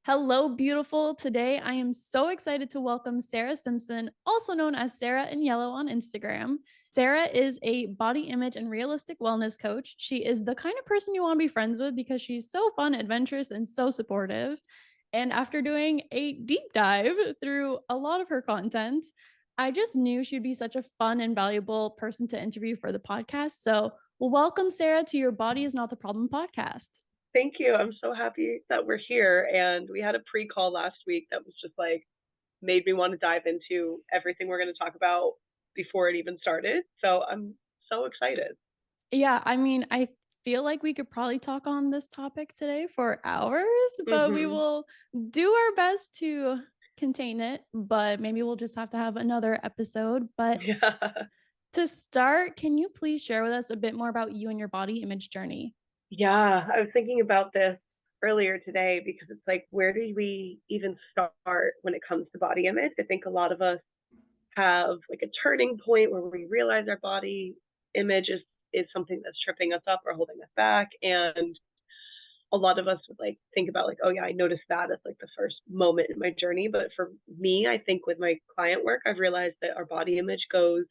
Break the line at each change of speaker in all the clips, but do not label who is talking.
Hello, beautiful. Today, I am so excited to welcome Sarah Simpson, also known as Sarah in Yellow on Instagram. Sarah is a body image and realistic wellness coach. She is the kind of person you want to be friends with because she's so fun, adventurous, and so supportive. And after doing a deep dive through a lot of her content, I just knew she'd be such a fun and valuable person to interview for the podcast. So, welcome, Sarah, to your Body is Not the Problem podcast.
Thank you. I'm so happy that we're here. And we had a pre-call last week that was just like made me want to dive into everything we're going to talk about before it even started. So I'm so excited.
Yeah, I mean, I feel like we could probably talk on this topic today for hours, but we
Hmm.
will do our best to contain it, but maybe we'll just have to have another episode. But
Yeah.
to start, can you please share with us a bit more about you and your body image journey?
Yeah. I was thinking about this earlier today because it's like, where do we even start when it comes to body image? I think a lot of us have like a turning point where we realize our body image is something that's tripping us up or holding us back. And a lot of us would like think about like, oh yeah, I noticed that as like the first moment in my journey. But for me, I think with my client work, I've realized that our body image goes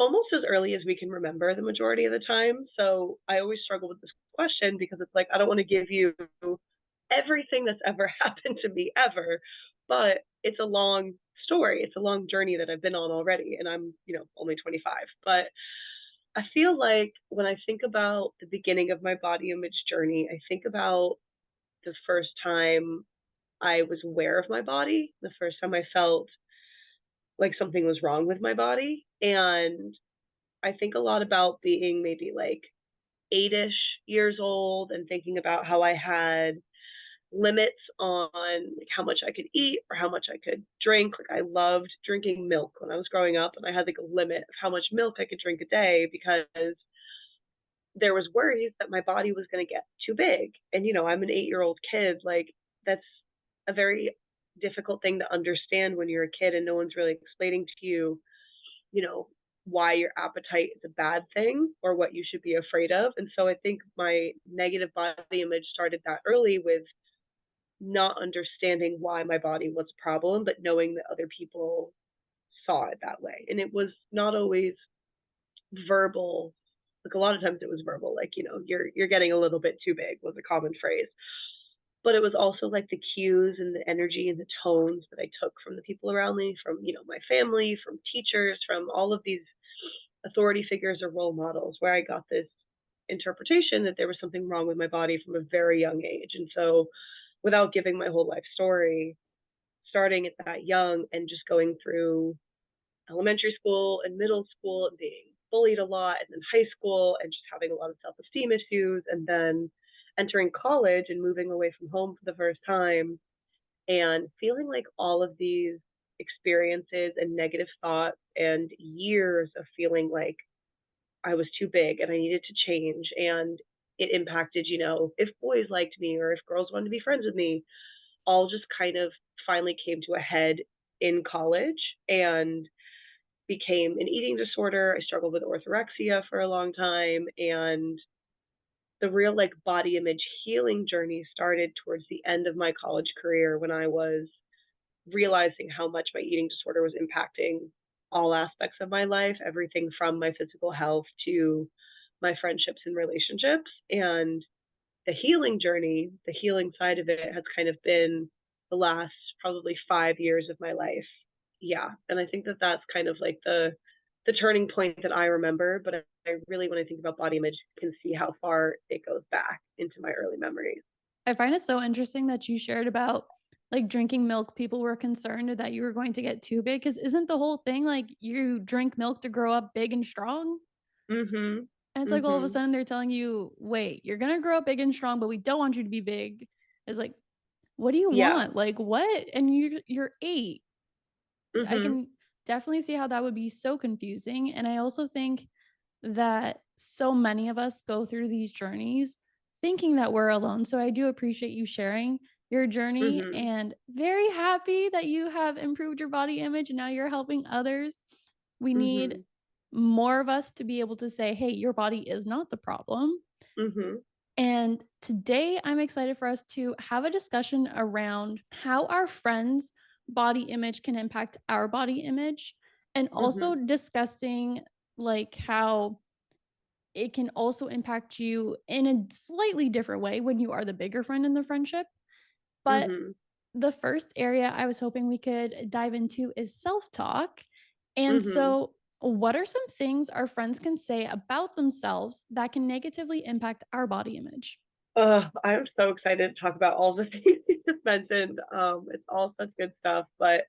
almost as early as we can remember the majority of the time. So I always struggle with this question because it's like I don't want to give you everything that's ever happened to me ever, but it's a long story. It's a long journey that I've been on already, and I'm, only 25. But I feel like when I think about the beginning of my body image journey, I think about the first time I was aware of my body, the first time I felt like something was wrong with my body. And I think a lot about being maybe like 8-ish years old and thinking about how I had limits on like how much I could eat or how much I could drink. Like I loved drinking milk when I was growing up, and I had like a limit of how much milk I could drink a day because there was worries that my body was going to get too big. And I'm an 8-year-old kid. Like that's a very difficult thing to understand when you're a kid and no one's really explaining to you, you know, why your appetite is a bad thing or what you should be afraid of. And so I think my negative body image started that early with not understanding why my body was a problem, but knowing that other people saw it that way. And it was not always verbal. Like a lot of times it was verbal, like, you're getting a little bit too big was a common phrase. But it was also like the cues and the energy and the tones that I took from the people around me, from, my family, from teachers, from all of these authority figures or role models, where I got this interpretation that there was something wrong with my body from a very young age. And so without giving my whole life story, starting at that young and just going through elementary school and middle school and being bullied a lot, and then high school and just having a lot of self-esteem issues, and then entering college and moving away from home for the first time and feeling like all of these experiences and negative thoughts and years of feeling like I was too big and I needed to change. And it impacted, if boys liked me or if girls wanted to be friends with me, all just kind of finally came to a head in college and became an eating disorder. I struggled with orthorexia for a long time. And the real like body image healing journey started towards the end of my college career when I was realizing how much my eating disorder was impacting all aspects of my life, everything from my physical health to my friendships and relationships. And the healing journey, the healing side of it has kind of been the last probably 5 years of my life. Yeah. And I think that that's kind of like the turning point that I remember, but I really, when I think about body image, can see how far it goes back into my early memories.
I find it so interesting that you shared about like drinking milk. People were concerned that you were going to get too big because isn't the whole thing like you drink milk to grow up big and strong?
Mhm.
And it's like all of a
Mhm.
sudden they're telling you, wait, you're gonna grow up big and strong, but we don't want you to be big. It's like, what do you
Yeah.
want? Like what? And you're 8. I
Mhm.
can definitely see how that would be so confusing. And I also think that so many of us go through these journeys thinking that we're alone. So I do appreciate you sharing your journey
Mhm.
and very happy that you have improved your body image and now you're helping others. We need
Mhm.
more of us to be able to say, hey, your body is not the problem.
Mhm.
And today I'm excited for us to have a discussion around how our friends' body image can impact our body image, and also
Mhm.
discussing like how it can also impact you in a slightly different way when you are the bigger friend in the friendship. But
Mhm.
the first area I was hoping we could dive into is self talk. And
Mhm.
so, what are some things our friends can say about themselves that can negatively impact our body image?
I'm so excited to talk about all the things you just mentioned. It's all such good stuff. But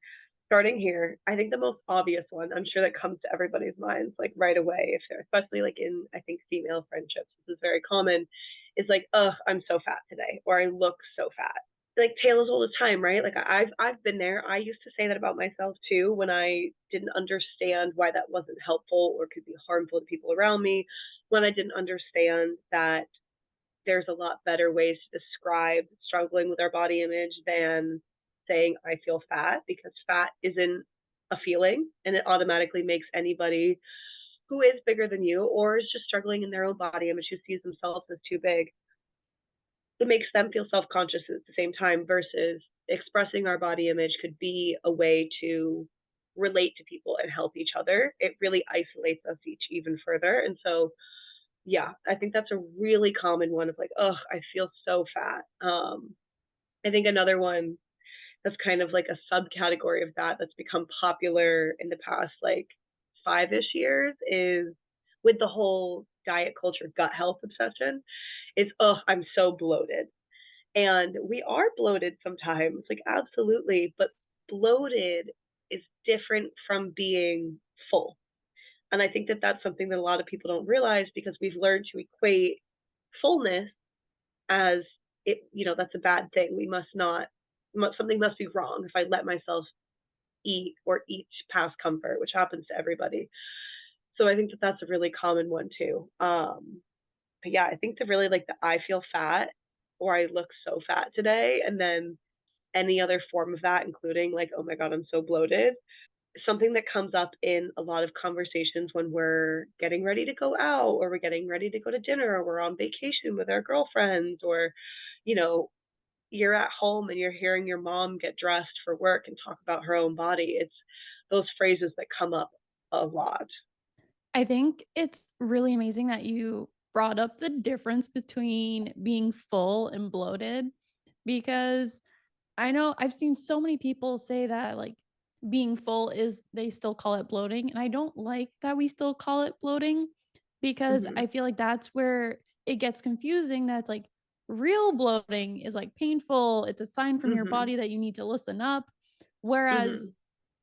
starting here, I think the most obvious one, I'm sure that comes to everybody's minds like right away, if they're especially like in I think female friendships, this is very common, is like, I'm so fat today, or I look so fat. Like tails all the time, right? Like I've been there. I used to say that about myself too when I didn't understand why that wasn't helpful or could be harmful to people around me. When I didn't understand that there's a lot better ways to describe struggling with our body image than saying I feel fat, because fat isn't a feeling and it automatically makes anybody who is bigger than you or is just struggling in their own body image, who sees themselves as too big, it makes them feel self-conscious at the same time, versus expressing our body image could be a way to relate to people and help each other. It really isolates us each even further. And so yeah, I think that's a really common one of like, oh, I feel so fat. I think another one that's kind of like a subcategory of that that's become popular in the past like 5-ish years is with the whole diet culture gut health obsession is, oh, I'm so bloated. And we are bloated sometimes, like absolutely, but bloated is different from being full. And I think that that's something that a lot of people don't realize, because we've learned to equate fullness as it, that's a bad thing. We must not, something must be wrong if I let myself eat or eat past comfort, which happens to everybody. So I think that that's a really common one too. But yeah, I think the really like the I feel fat or I look so fat today, and then any other form of that, including like, oh my God, I'm so bloated, something that comes up in a lot of conversations when we're getting ready to go out or we're getting ready to go to dinner or we're on vacation with our girlfriends, or you know you're at home and you're hearing your mom get dressed for work and talk about her own body. It's those phrases that come up a lot.
I think it's really amazing that you brought up the difference between being full and bloated, because I know I've seen so many people say that like being full is they still call it bloating. And I don't like that we still call it bloating, because
Mhm.
I feel like that's where it gets confusing. That's like real bloating is like painful. It's a sign from your
Mhm.
body that you need to listen up. Whereas
Mhm.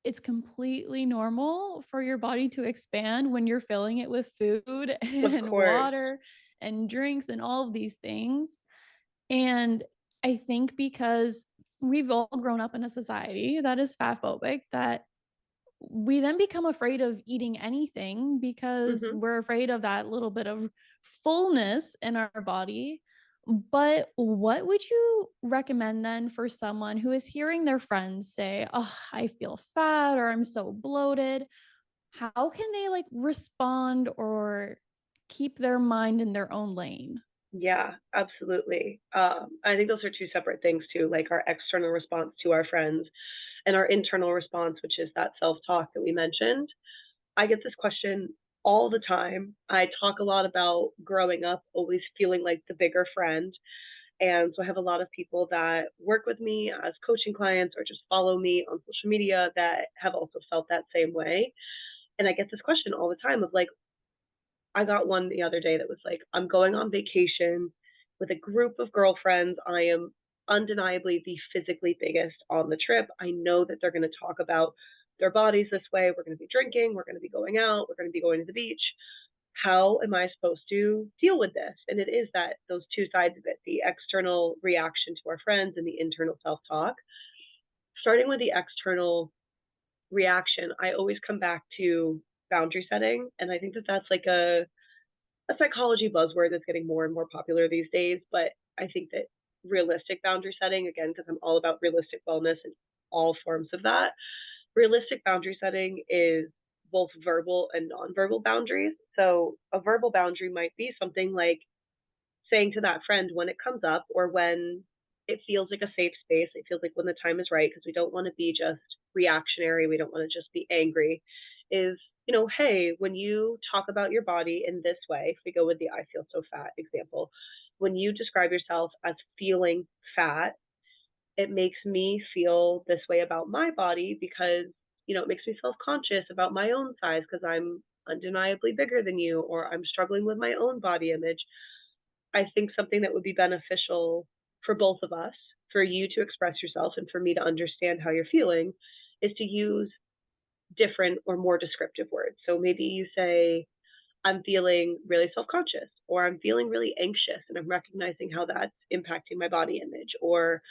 it's completely normal for your body to expand when you're filling it with food
Of
and
course.
water and drinks and all of these things. And I think because we've all grown up in a society that is fat phobic, that we then become afraid of eating anything because
Mhm.
we're afraid of that little bit of fullness in our body. But what would you recommend then for someone who is hearing their friends say, "Oh, I feel fat," or "I'm so bloated"? How can they like respond or keep their mind in their own lane?
Yeah, absolutely. I think those are two separate things too, like our external response to our friends and our internal response, which is that self talk that we mentioned. I get this question all the time. I talk a lot about growing up, always feeling like the bigger friend. And so I have a lot of people that work with me as coaching clients or just follow me on social media that have also felt that same way. And I get this question all the time of like, I got one the other day that was like, I'm going on vacation with a group of girlfriends. I am undeniably the physically biggest on the trip. I know that they're going to talk about their bodies this way. We're going to be drinking. We're going to be going out. We're going to be going to the beach. How am I supposed to deal with this? And it is that those two sides of it, the external reaction to our friends and the internal self talk. Starting with the external reaction, I always come back to boundary setting. And I think that that's like a psychology buzzword that's getting more and more popular these days. But I think that realistic boundary setting, again, because I'm all about realistic wellness and all forms of that, realistic boundary setting is both verbal and nonverbal boundaries. So a verbal boundary might be something like, saying to that friend when it comes up or when it feels like a safe space, it feels like when the time is right, because we don't want to be just reactionary, we don't want to just be angry, is, hey, when you talk about your body in this way, if we go with the I feel so fat example, when you describe yourself as feeling fat, it makes me feel this way about my body because, it makes me self conscious about my own size because I'm undeniably bigger than you, or I'm struggling with my own body image. I think something that would be beneficial for both of us, for you to express yourself and for me to understand how you're feeling, is to use different or more descriptive words. So maybe you say, I'm feeling really self conscious, or I'm feeling really anxious, and I'm recognizing how that's impacting my body image, or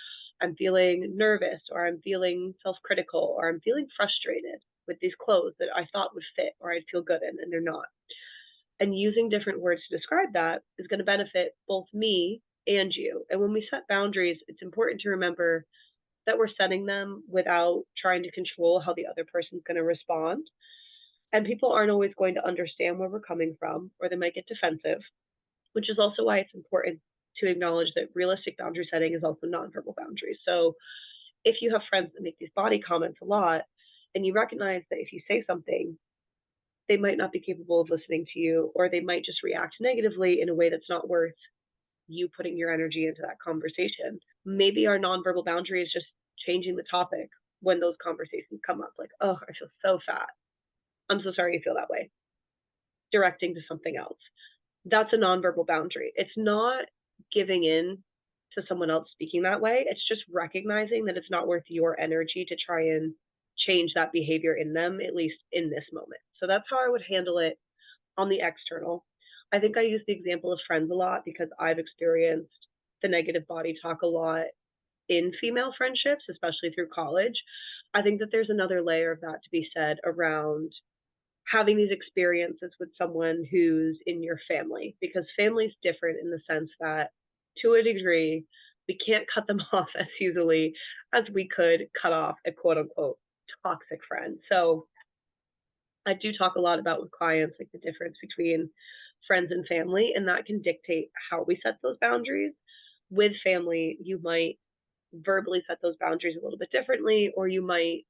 I'm feeling nervous, or I'm feeling self critical, or I'm feeling frustrated with these clothes that I thought would fit or I'd feel good in, and they're not. And using different words to describe that is going to benefit both me and you. And when we set boundaries, it's important to remember that we're setting them without trying to control how the other person's going to respond. And people aren't always going to understand where we're coming from, or they might get defensive, which is also why it's important to acknowledge that realistic boundary setting is also nonverbal boundaries. So if you have friends that make these body comments a lot, and you recognize that if you say something, they might not be capable of listening to you, or they might just react negatively in a way that's not worth you putting your energy into that conversation. Maybe our nonverbal boundary is just changing the topic when those conversations come up, like, oh, I feel so fat. I'm so sorry you feel that way. Directing to something else. That's a nonverbal boundary. It's not giving in to someone else speaking that way. It's just recognizing that it's not worth your energy to try and change that behavior in them, at least in this moment. So that's how I would handle it on the external. I think I use the example of friends a lot because I've experienced the negative body talk a lot in female friendships, especially through college. I think that there's another layer of that to be said around having these experiences with someone who's in your family, because family's different in the sense that, to a degree, we can't cut them off as easily as we could cut off a quote unquote toxic friend. So I do talk a lot about with clients, like the difference between friends and family, and that can dictate how we set those boundaries. With family, you might verbally set those boundaries a little bit differently, or you might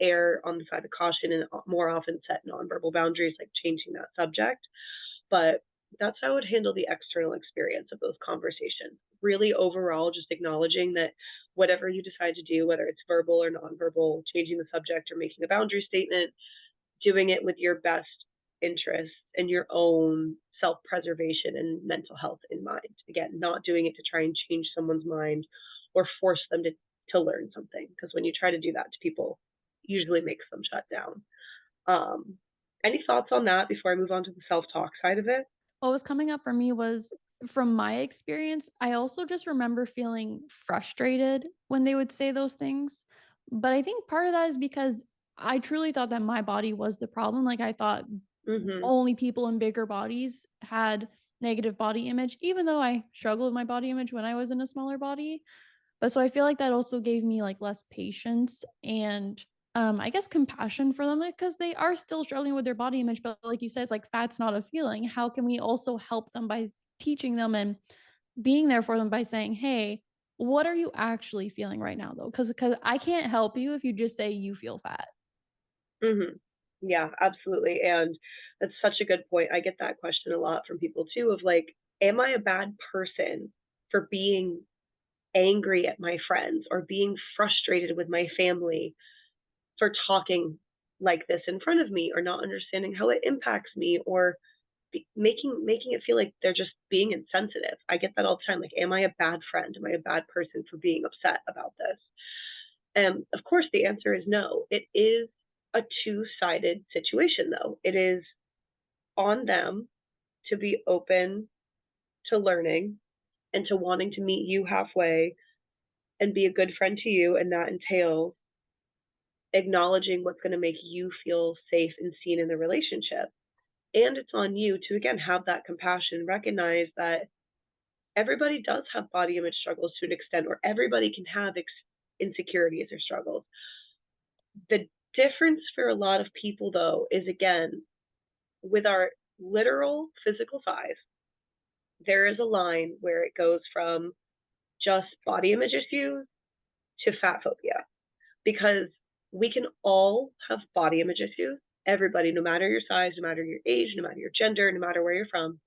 err on the side of caution and more often set nonverbal boundaries, like changing that subject. But that's how I would handle the external experience of those conversations. Really, overall, just acknowledging that whatever you decide to do, whether it's verbal or nonverbal, changing the subject or making a boundary statement, doing it with your best interests and your own self preservation and mental health in mind. Again, not doing it to try and change someone's mind or force them to learn something. Because when you try to do that to people, usually makes them shut down. Um, any thoughts on that before I move on to the self talk side of it?
What was coming up for me was from my experience, I also just remember feeling frustrated when they would say those things. But I think part of that is because I truly thought that my body was the problem. Like, I thought
Hmm.
only people in bigger bodies had negative body image, even though I struggled with my body image when I was in a smaller body. But so I feel like that also gave me, like, less patience and, I guess compassion for them because they are still struggling with their body image, but like you said, it's like fat's not a feeling. How can we also help them by teaching them and being there for them by saying, "Hey, what are you actually feeling right now, though? Because I can't help you if you just say you feel fat."
Hmm. Yeah, absolutely. And that's such a good point. I get that question a lot from people too of like, am I a bad person for being angry at my friends or being frustrated with my family for talking like this in front of me or not understanding how it impacts me or making it feel like they're just being insensitive. I get that all the time. Like, am I a bad friend? Am I a bad person for being upset about this? And of course, the answer is no. It is a two-sided situation, though. It is on them to be open to learning and to wanting to meet you halfway and be a good friend to you, and that entails acknowledging what's going to make you feel safe and seen in the relationship. And it's on you to, again, have that compassion, recognize that everybody does have body image struggles to an extent, or everybody can have insecurities or struggles. The difference for a lot of people, though, is again, with our literal physical size, there is a line where it goes from just body image issues to fat phobia because we can all have body image issues. Everybody, no matter your size, no matter your age, no matter your gender, no matter where you're from,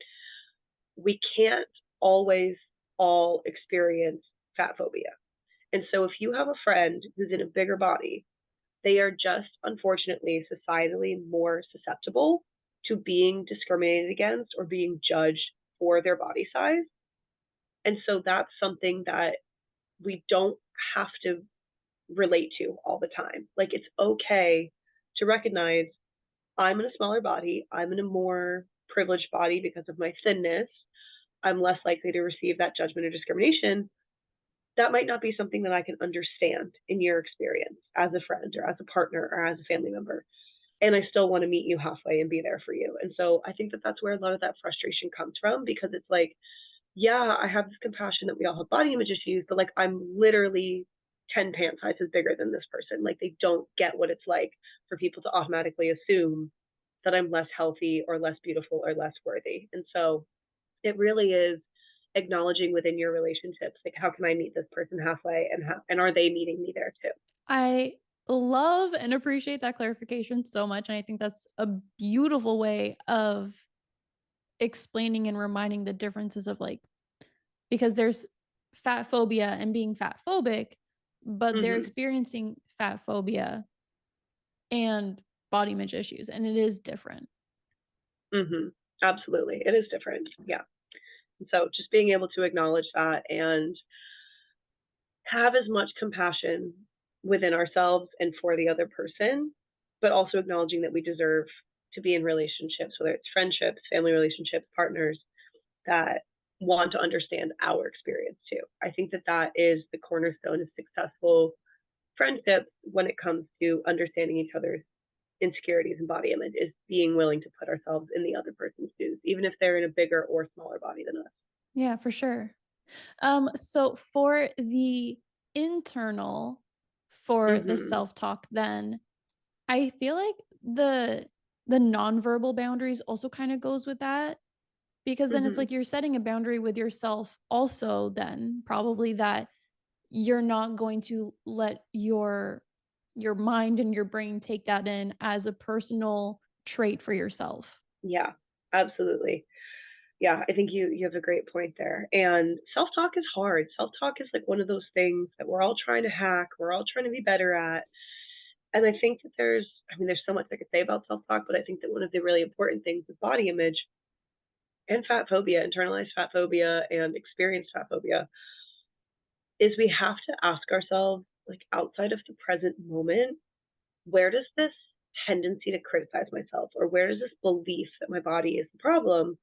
we can't always all experience fat phobia. And so if you have a friend who's in a bigger body, they are just unfortunately societally more susceptible to being discriminated against or being judged for their body size. And so that's something that we don't have to relate to all the time. Like it's okay to recognize I'm in a smaller body, I'm in a more privileged body because of my thinness. I'm less likely to receive that judgment or discrimination. That might not be something that I can understand in your experience as a friend or as a partner or as a family member. And I still want to meet you halfway and be there for you. And so I think that that's where a lot of that frustration comes from because it's like, yeah, I have this compassion that we all have body image issues, but like I'm literally 10 pant sizes bigger than this person. Like they don't get what it's like for people to automatically assume that I'm less healthy or less beautiful or less worthy. And so it really is acknowledging within your relationships, like how can I meet this person halfway and are they meeting me there too?
I love and appreciate that clarification so much, and I think that's a beautiful way of explaining and reminding the differences of, like, because there's fat phobia and being fat phobic, but they're
Mhm.
experiencing fat phobia and body image issues, and it is different.
Mhm. Absolutely. It is different. Yeah. And so just being able to acknowledge that and have as much compassion within ourselves and for the other person, but also acknowledging that we deserve to be in relationships, whether it's friendships, family relationships, partners that want to understand our experience too. I think that that is the cornerstone of successful friendships when it comes to understanding each other's insecurities and body image is being willing to put ourselves in the other person's shoes, even if they're in a bigger or smaller body than us.
Yeah, for sure. So for the internal for the
Hmm.
self-talk then, I feel like the nonverbal boundaries also kinda goes with that, because then it's
Hmm.
like you're setting a boundary with yourself also then, probably that you're not going to let your mind and your brain take that in as a personal trait for yourself.
Yeah, absolutely. Yeah, I think you have a great point there. And self-talk is hard. Self-talk is like one of those things that we're all trying to hack, we're all trying to be better at. And I think that there's so much I could say about self-talk, but I think that one of the really important things with body image and fat phobia, internalized fat phobia and experienced fat phobia, is we have to ask ourselves, like outside of the present moment, where does this tendency to criticize myself or where does this belief that my body is the problem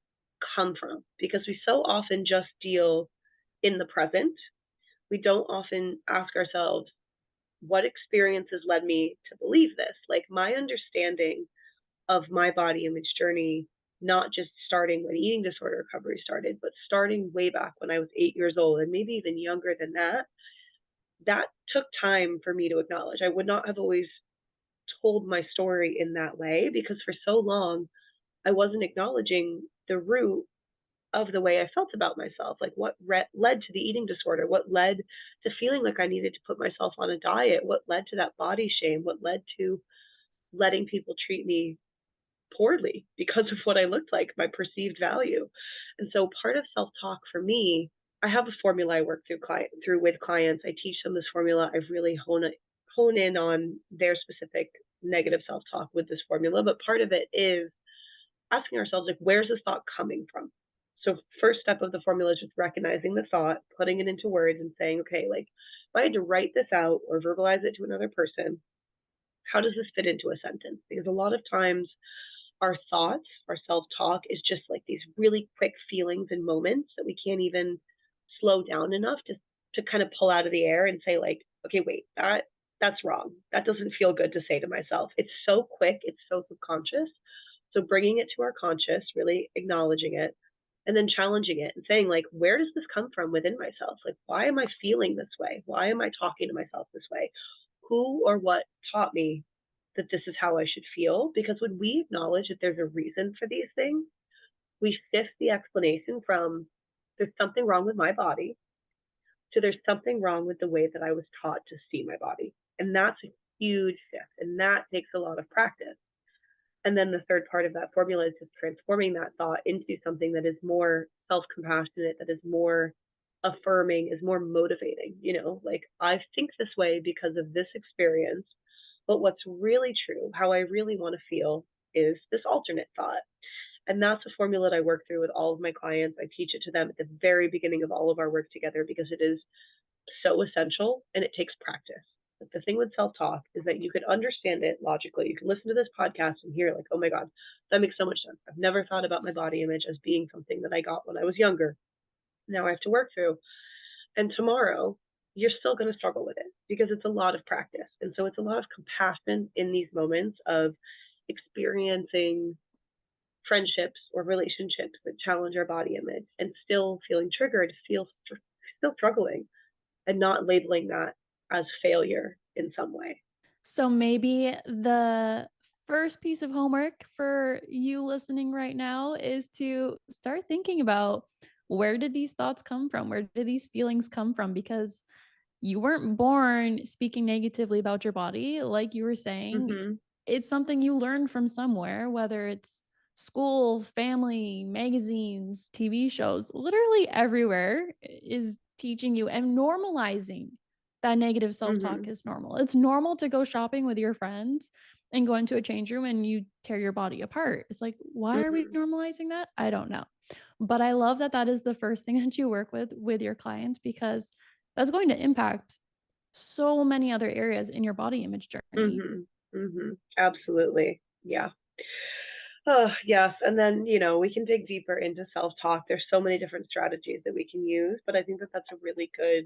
come from? Because we so often just deal in the present. We don't often ask ourselves, what experiences led me to believe this? Like my understanding of my body image journey, not just starting when eating disorder recovery started, but starting way back when I was 8 years old and maybe even younger than that, that took time for me to acknowledge. I would not have always told my story in that way because for so long I wasn't acknowledging the root of the way I felt about myself, like what led to the eating disorder, what led to feeling like I needed to put myself on a diet, what led to that body shame, what led to letting people treat me poorly because of what I looked like, my perceived value. And so part of self-talk for me, I have a formula I work through with clients. I teach them this formula. I really hone in on their specific negative self-talk with this formula. But part of it is asking ourselves, like, where's this thought coming from? So first step of the formula is just recognizing the thought, putting it into words and saying, okay, like if I had to write this out or verbalize it to another person, how does this fit into a sentence? Because a lot of times our thoughts, our self talk is just like these really quick feelings and moments that we can't even slow down enough to kind of pull out of the air and say like, okay, wait, that's wrong. That doesn't feel good to say to myself. It's so quick, it's so subconscious. So bringing it to our conscious, really acknowledging it, and then challenging it and saying like, where does this come from within myself? Like, why am I feeling this way? Why am I talking to myself this way? Who or what taught me that this is how I should feel? Because when we acknowledge that there's a reason for these things, we shift the explanation from there's something wrong with my body to there's something wrong with the way that I was taught to see my body. And that's a huge shift. And that takes a lot of practice. And then the third part of that formula is just transforming that thought into something that is more self compassionate, that is more affirming, is more motivating. Like I think this way because of this experience. But what's really true, how I really want to feel, is this alternate thought. And that's a formula that I work through with all of my clients. I teach it to them at the very beginning of all of our work together because it is so essential and it takes practice. But the thing with self talk is that you could understand it logically. You can listen to this podcast and hear, like, oh my God, that makes so much sense. I've never thought about my body image as being something that I got when I was younger. Now I have to work through. And tomorrow, you're still going to struggle with it because it's a lot of practice. And so it's a lot of compassion in these moments of experiencing friendships or relationships that challenge our body image and still feeling triggered, still struggling and not labeling that as failure in some way.
So maybe the first piece of homework for you listening right now is to start thinking about, where did these thoughts come from? Where did these feelings come from? Because you weren't born speaking negatively about your body. Like you were saying,
Mhm.
it's something you learned from somewhere, whether it's school, family, magazines, TV shows, literally everywhere is teaching you and normalizing that negative self talk
Mhm.
is normal. It's normal to go shopping with your friends and go into a change room and you tear your body apart. It's like, why are we
Mhm.
normalizing that? I don't know. But I love that that is the first thing that you work with your clients, because that's going to impact so many other areas in your body image journey.
Mhm. Mhm. Absolutely. Yeah. Oh, yes. And then, we can dig deeper into self-talk. There's so many different strategies that we can use, but I think that that's a really good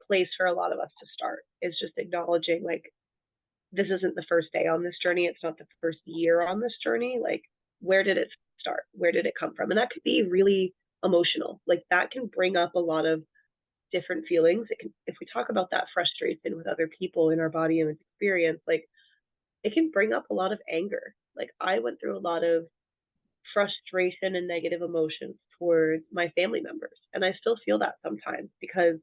place for a lot of us to start, is just acknowledging, like, this isn't the first day on this journey. It's not the first year on this journey. Like, where did it start? Where did it come from? And that could be really emotional. Like, that can bring up a lot of different feelings. It can, if we talk about that frustration with other people in our body image experience, like, it can bring up a lot of anger. Like, I went through a lot of frustration and negative emotions towards my family members. And I still feel that sometimes because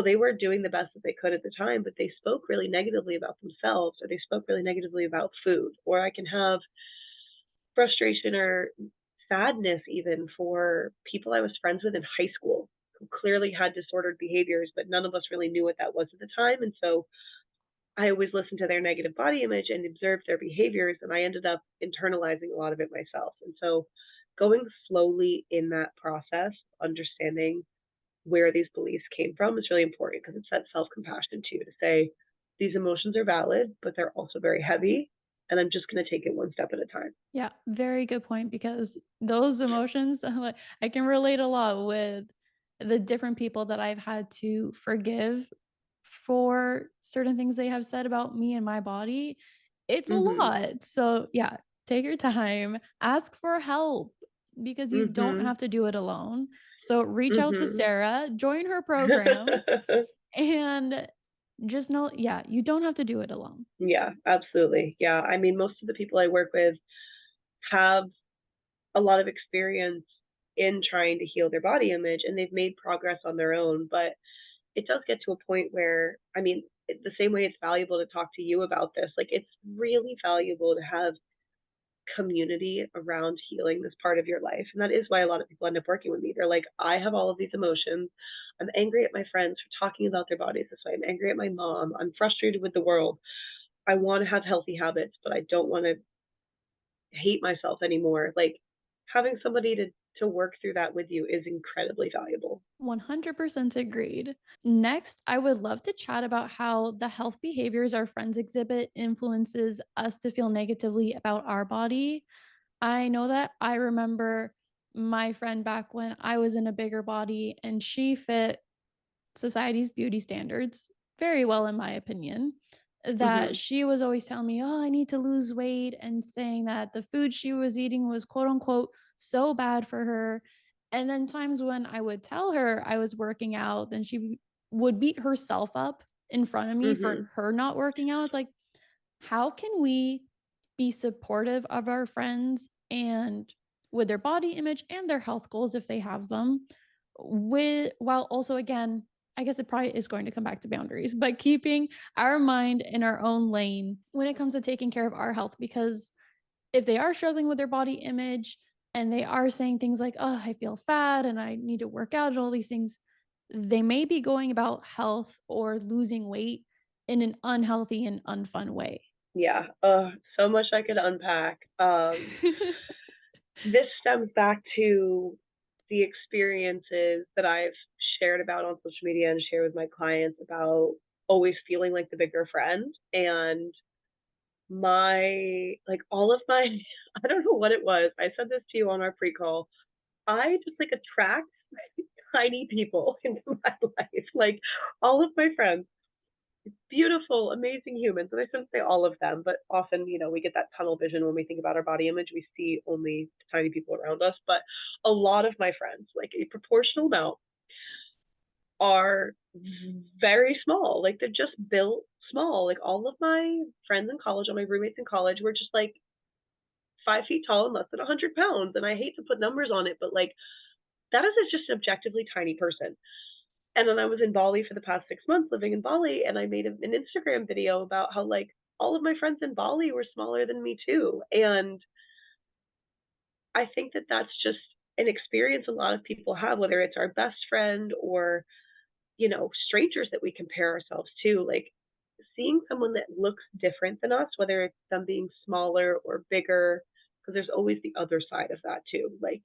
they were doing the best that they could at the time, but they spoke really negatively about themselves, or they spoke really negatively about food. Or I can have frustration or sadness even for people I was friends with in high school who clearly had disordered behaviors, but none of us really knew what that was at the time. And so I always listened to their negative body image and observed their behaviors, and I ended up internalizing a lot of it myself. And so going slowly in that process, understanding where these beliefs came from is really important because it's that self compassion too, to say these emotions are valid, but they're also very heavy. And I'm just going to take it one step at a time.
Yeah, very good point, because those emotions, like, I can relate a lot with the different people that I've had to forgive for certain things they have said about me and my body. It's a
Mhm.
lot. So, yeah, take your time, ask for help, because you don't
Mhm.
have to do it alone. So, reach out to
Mhm.
Sarah, join her programs, and just know, yeah, you don't have to do it alone.
Yeah, absolutely. Yeah. I mean, most of the people I work with have a lot of experience in trying to heal their body image and they've made progress on their own, but it does get to a point where, I mean, the same way it's valuable to talk to you about this, like it's really valuable to have community around healing this part of your life. And that is why a lot of people end up working with me. They're like, I have all of these emotions. I'm angry at my friends for talking about their bodies this way. I'm angry at my mom. I'm frustrated with the world. I want to have healthy habits, but I don't want to hate myself anymore. Like having somebody to work through that with you is incredibly valuable.
100% agreed. Next, I would love to chat about how the health behaviors our friends exhibit influences us to feel negatively about our body. I know that I remember my friend back when I was in a bigger body and she fit society's beauty standards very well, in my opinion. That
Mhm.
she was always telling me, "Oh, I need to lose weight," and saying that the food she was eating was quote unquote so bad for her. And then times when I would tell her I was working out, then she would beat herself up in front of me for
Mhm.
her not working out. It's like, how can we be supportive of our friends and with their body image and their health goals if they have them, with while also again, I guess it probably is going to come back to boundaries, but keeping our mind in our own lane when it comes to taking care of our health because if they are struggling with their body image and they are saying things like, "Oh, I feel fat and I need to work out," and all these things, they may be going about health or losing weight in an unhealthy and unfun way.
Yeah. So much I could unpack. This stems back to the experiences that I've shared about on social media and share with my clients about always feeling like the bigger friend. And like all of my, I don't know what it was. I said this to you on our pre call. I just like attract tiny people into my life. Like all of my friends, beautiful, amazing humans. And I shouldn't say all of them, but often, we get that tunnel vision when we think about our body image. We see only tiny people around us. But a lot of my friends, like a proportional amount, are very small. Like they're just built small. Like all of my friends in college, all my roommates in college were just like 5 feet tall and less than 100 pounds. And I hate to put numbers on it, but like that is just an objectively tiny person. And then I was in Bali for the past 6 months living in Bali, and I made an Instagram video about how like all of my friends in Bali were smaller than me too. And I think that that's just an experience a lot of people have, whether it's our best friend or, strangers that we compare ourselves to. Like seeing someone that looks different than us, whether it's them being smaller or bigger, because there's always the other side of that too. Like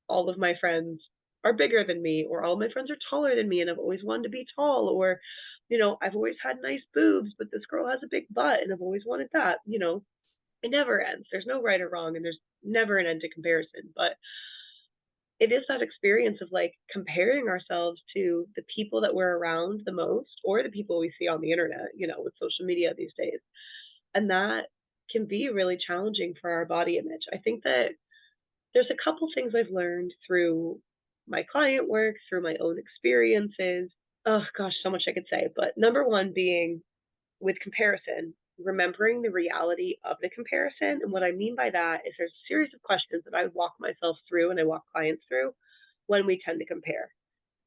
all of my friends are bigger than me, or all my friends are taller than me, and I've always wanted to be tall, or, I've always had nice boobs, but this girl has a big butt, and I've always wanted that. It never ends. There's no right or wrong, and there's never an end to comparison. But it is that experience of like comparing ourselves to the people that we're around the most, or the people we see on the internet, with social media these days. And that can be really challenging for our body image. I think that there's a couple things I've learned through my client work, through my own experiences. Oh gosh, so much I could say. But number one being with comparison, remembering the reality of the comparison. And what I mean by that is there's a series of questions that I walk myself through and I walk clients through when we tend to compare.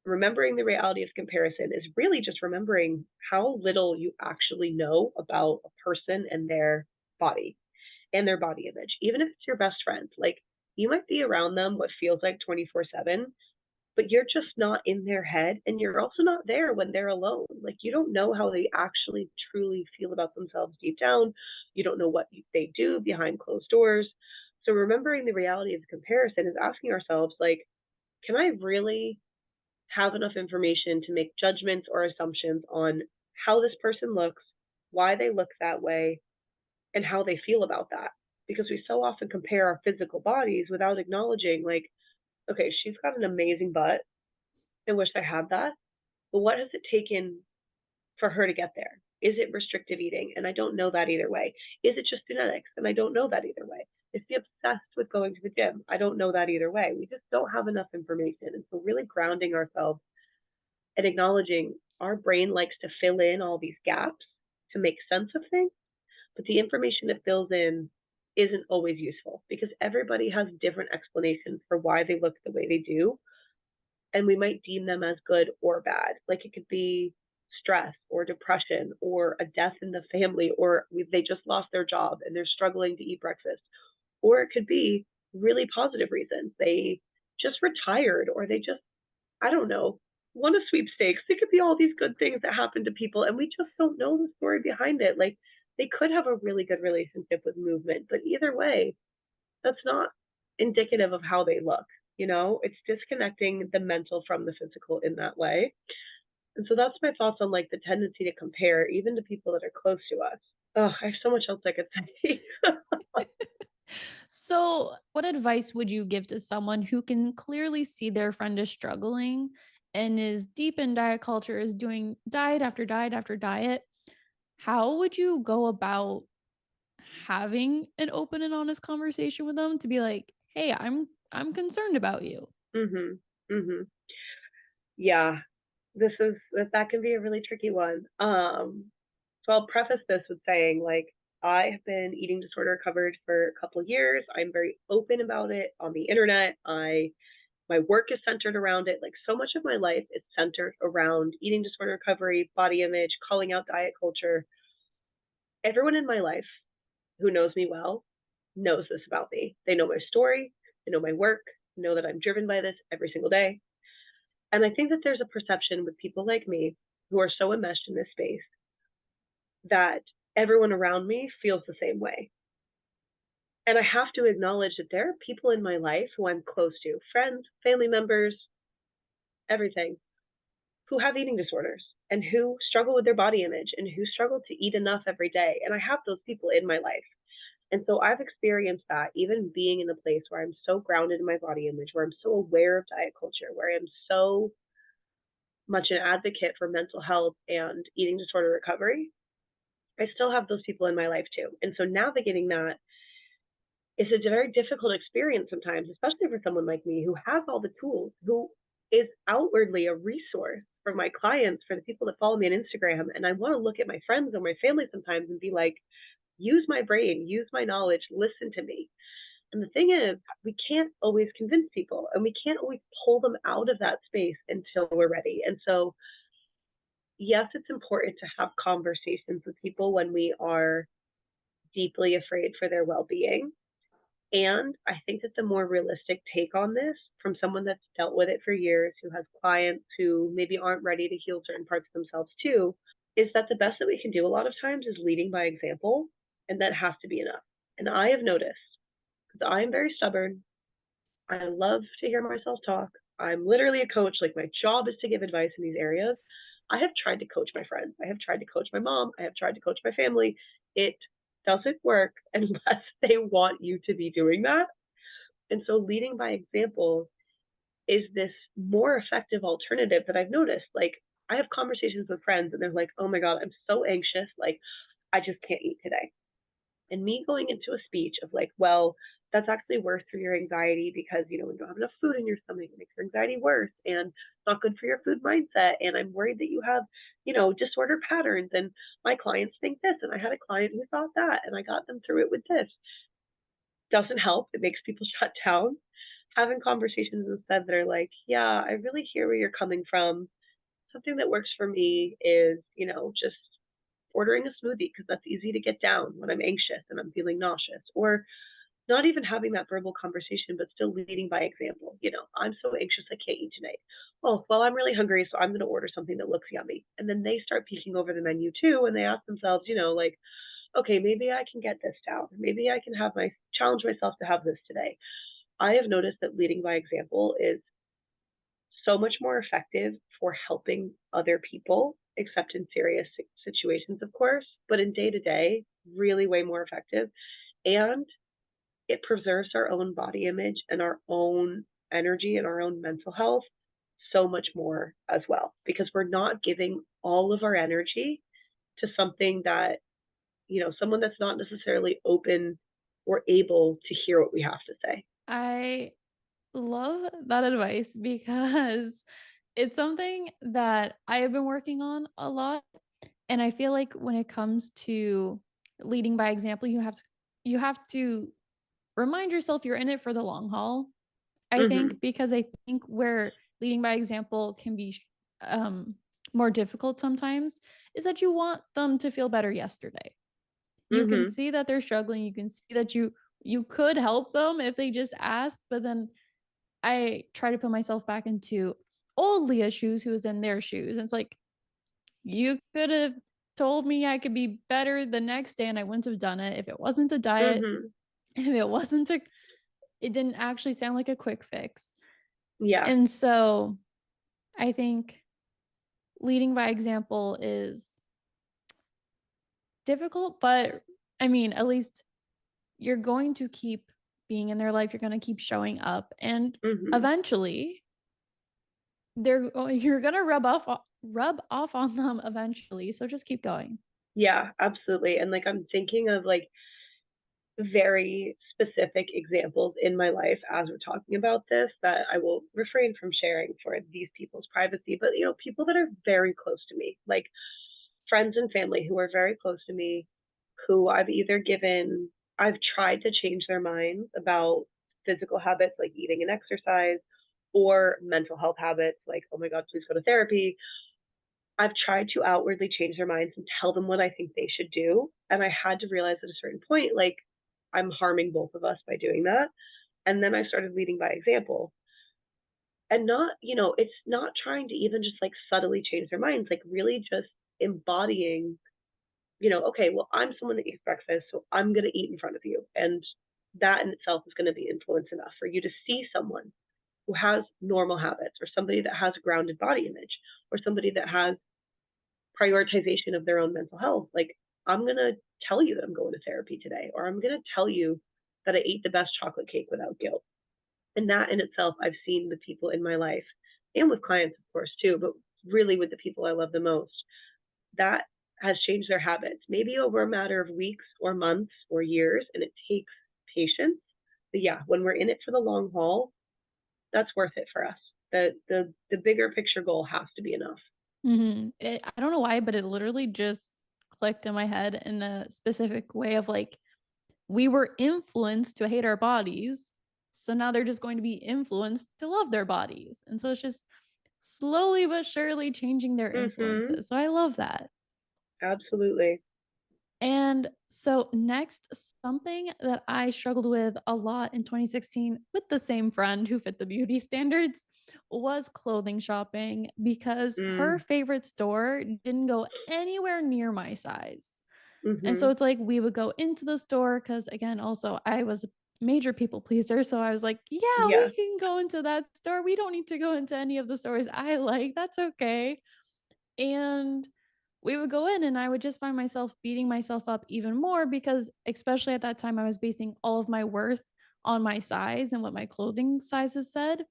Remembering the reality of comparison is really just remembering how little you actually know about a person and their body and their body image, even if it's your best friend. Like you might be around them what feels like 24/7, but you're just not in their head. And you're also not there when they're alone. Like you don't know how they actually truly feel about themselves deep down. You don't know what they do behind closed doors. So remembering the reality of the comparison is asking ourselves, like, can I really have enough information to make judgments or assumptions on how this person looks, why they look that way, and how they feel about that? Because we so often compare our physical bodies without acknowledging, like, okay, she's got an amazing butt. I wish I had that. But what has it taken for her to get there? Is it restrictive eating? And I don't know that either way. Is it just genetics? And I don't know that either way. Is she obsessed with going to the gym? I don't know that either way. We just don't have enough information. And so, really grounding ourselves and acknowledging our brain likes to fill in all these gaps to make sense of things, but the information it fills in isn't always useful because everybody has different explanations for why they look the way they do, and we might deem them as good or bad. Like it could be stress or depression or a death in the family, or they just lost their job and they're struggling to eat breakfast. Or it could be really positive reasons. They just retired, or they just, I don't know, won a sweepstakes. It could be all these good things that happen to people, and we just don't know the story behind it. Like they could have a really good relationship with movement, but either way, that's not indicative of how they look. It's disconnecting the mental from the physical in that way. And so that's my thoughts on like the tendency to compare, even to people that are close to us. Oh, I have so much else I could say.
So, what advice would you give to someone who can clearly see their friend is struggling and is deep in diet culture, is doing diet after diet after diet? How would you go about having an open and honest conversation with them to be like, "Hey, I'm concerned about you."
Mhm. Mhm. Yeah. That can be a really tricky one. So I'll preface this with saying like I have been eating disorder recovered for a couple of years. I'm very open about it on the internet. I My work is centered around it. Like so much of my life is centered around eating disorder recovery, body image, calling out diet culture. Everyone in my life who knows me well knows this about me. They know my story, they know my work, know that I'm driven by this every single day. And I think that there's a perception with people like me who are so enmeshed in this space that everyone around me feels the same way. And I have to acknowledge that there are people in my life who I'm close to, friends, family members, everything, who have eating disorders and who struggle with their body image and who struggle to eat enough every day. And I have those people in my life. And so I've experienced that even being in a place where I'm so grounded in my body image, where I'm so aware of diet culture, where I'm so much an advocate for mental health and eating disorder recovery. I still have those people in my life too. And so navigating that is a very difficult experience sometimes, especially for someone like me who has all the tools, who is outwardly a resource for my clients, for the people that follow me on Instagram. And I want to look at my friends or my family sometimes and be like, use my brain, use my knowledge, listen to me. And the thing is, we can't always convince people and we can't always pull them out of that space until we're ready. And so, yes, it's important to have conversations with people when we are deeply afraid for their well being. And I think that the more realistic take on this from someone that's dealt with it for years, who has clients who maybe aren't ready to heal certain parts of themselves too, is that the best that we can do a lot of times is leading by example. And that has to be enough. And I have noticed, because I am very stubborn, I love to hear myself talk. I'm literally a coach. Like my job is to give advice in these areas. I have tried to coach my friends. I have tried to coach my mom. I have tried to coach my family. It doesn't work unless they want you to be doing that. And so leading by example is this more effective alternative that I've noticed. Like I have conversations with friends and they're like, oh my God, I'm so anxious. Like I just can't eat today. And me going into a speech of like, well, that's actually worse for your anxiety because, when you don't have enough food in your stomach, it makes your anxiety worse and it's not good for your food mindset. And I'm worried that you have, disorder patterns. And my clients think this. And I had a client who thought that, and I got them through it with this. Doesn't help. It makes people shut down. Having conversations instead that are like, yeah, I really hear where you're coming from. Something that works for me is, just ordering a smoothie because that's easy to get down when I'm anxious and I'm feeling nauseous, or not even having that verbal conversation, but still leading by example. I'm so anxious I can't eat tonight. Well, I'm really hungry, so I'm going to order something that looks yummy. And then they start peeking over the menu too, and they ask themselves, like, okay, maybe I can get this down. Maybe I can challenge myself to have this today. I have noticed that leading by example is so much more effective for helping other people, except in serious situations, of course, but in day to day, really way more effective. And it preserves our own body image and our own energy and our own mental health so much more as well, because we're not giving all of our energy to something that, someone that's not necessarily open or able to hear what we have to say.
I love that advice because it's something that I have been working on a lot. And I feel like when it comes to leading by example, you have to remind yourself you're in it for the long haul. I
Hmm.
think because I think where leading by example can be um more difficult sometimes is that you want them to feel better yesterday. You can
Hmm.
see that they're struggling, you can see that you could help them if they just asked, but then I try to put myself back into old Leah's shoes who was in their shoes. And it's like, you could have told me I could be better the next day and I wouldn't have done it if it wasn't a diet,
Hmm.
if it wasn't a, it didn't actually sound like a quick fix.
Yeah.
And so I think leading by example is difficult, but I mean, at least you're going to keep being in their life, you're going to keep showing up, and
Hmm.
eventually you're going to rub off on them eventually. So just keep going.
Yeah, absolutely. And like I'm thinking of like very specific examples in my life as we're talking about this that I will refrain from sharing for these people's privacy, but people that are very close to me, like friends and family who are very close to me, who I've tried to change their minds about physical habits like eating and exercise or mental health habits like, oh my God, please go to therapy. I've tried to outwardly change their minds and tell them what I think they should do. And I had to realize at a certain point, like, I'm harming both of us by doing that. And then I started leading by example. And not, it's not trying to even just like subtly change their minds, like really just embodying, okay, well, I'm someone that eats breakfast, so I'm going to eat in front of you. And that in itself is going to be influence enough for you to see someone who has normal habits or somebody that has a grounded body image or somebody that has prioritization of their own mental health. Like, I'm going to tell you that I'm going to therapy today, or I'm going to tell you that I ate the best chocolate cake without guilt. And that in itself, I've seen with people in my life and with clients, of course, too, but really with the people I love the most, that has changed their habits, maybe over a matter of weeks or months or years. And it takes patience. But yeah, when we're in it for the long haul, that's worth it for us. The bigger picture goal has to be enough.
I don't know why, but it literally just clicked in my head in a specific way of like, we were influenced to hate our bodies. So now they're just going to be influenced to love their bodies. And so it's just slowly but surely changing their
Mm-hmm.
influences. So I love that.
Absolutely.
And so, next, something that I struggled with a lot in 2016 with the same friend who fit the beauty standards was clothing shopping because her
Mm.
favorite store didn't go anywhere near my size. And so
Mm-hmm.
it's like we would go into the store because, again, also I was a major people pleaser. So I was like, yeah,
Yeah.
we can go into that store. We don't need to go into any of the stores I like. That's okay. And we would go in and I would just find myself beating myself up even more because especially at that time I was basing all of my worth on my size and what my clothing sizes said.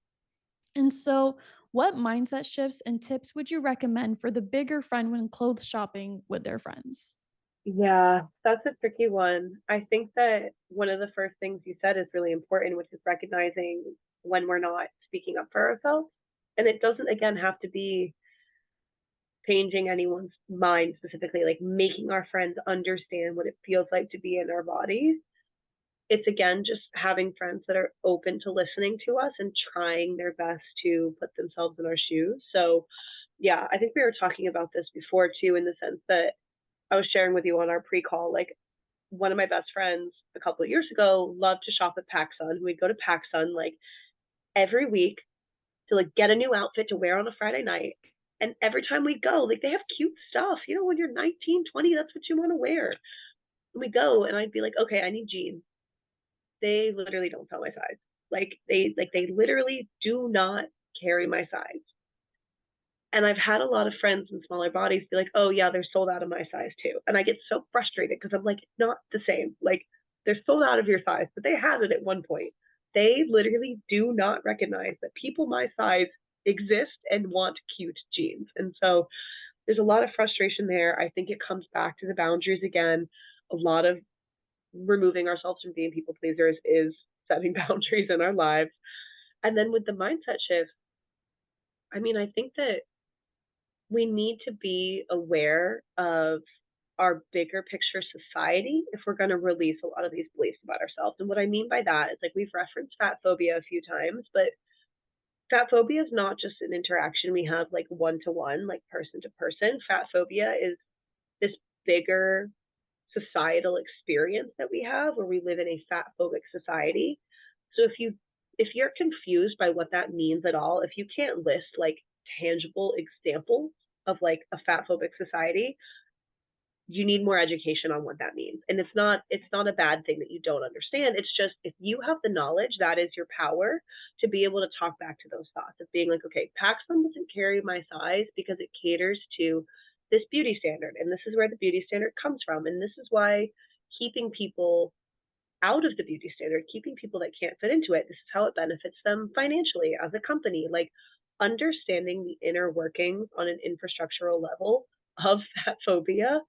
And so, what mindset shifts and tips would you recommend for the bigger friend when clothes shopping with their friends?
Yeah, that's a tricky one. I think that one of the first things you said is really important, which is recognizing when we're not speaking up for ourselves. And it doesn't, again, have to be changing anyone's mind specifically, like making our friends understand what it feels like to be in our bodies. It's again just having friends that are open to listening to us and trying their best to put themselves in our shoes. So, yeah, I think we were talking about this before too, in the sense that I was sharing with you on our pre-call, like one of my best friends a couple of years ago loved to shop at PacSun. We'd go to PacSun like every week to like get a new outfit to wear on a Friday night. And every time we go, like they have cute stuff. When you're 19, 20, that's what you want to wear. And we go and I'd be like, okay, I need jeans. They literally don't sell my size. Like they literally do not carry my size. And I've had a lot of friends in smaller bodies be like, oh, yeah, they're sold out of my size too. And I get so frustrated because I'm like, it's not the same. Like, they're sold out of your size, but they had it at one point. They literally do not recognize that people my size exist and want cute jeans. And so there's a lot of frustration there. I think it comes back to the boundaries again. A lot of removing ourselves from being people pleasers is setting boundaries in our lives. And then with the mindset shift, I mean, I think that we need to be aware of our bigger picture society if we're going to release a lot of these beliefs about ourselves. And what I mean by that is like we've referenced fat phobia a few times, but fat phobia is not just an interaction we have like one to one, like person to person. Fat phobia is this bigger societal experience that we have where we live in a fat phobic society. So if you're confused by what that means at all, if you can't list like tangible examples of like a fat phobic society, you need more education on what that means. And it's not a bad thing that you don't understand. It's just if you have the knowledge, that is your power to be able to talk back to those thoughts of being like, okay, Paxson doesn't carry my size because it caters to this beauty standard. And this is where the beauty standard comes from. And this is why keeping people out of the beauty standard, keeping people that can't fit into it, this is how it benefits them financially as a company. Like understanding the inner workings on an infrastructural level of that phobia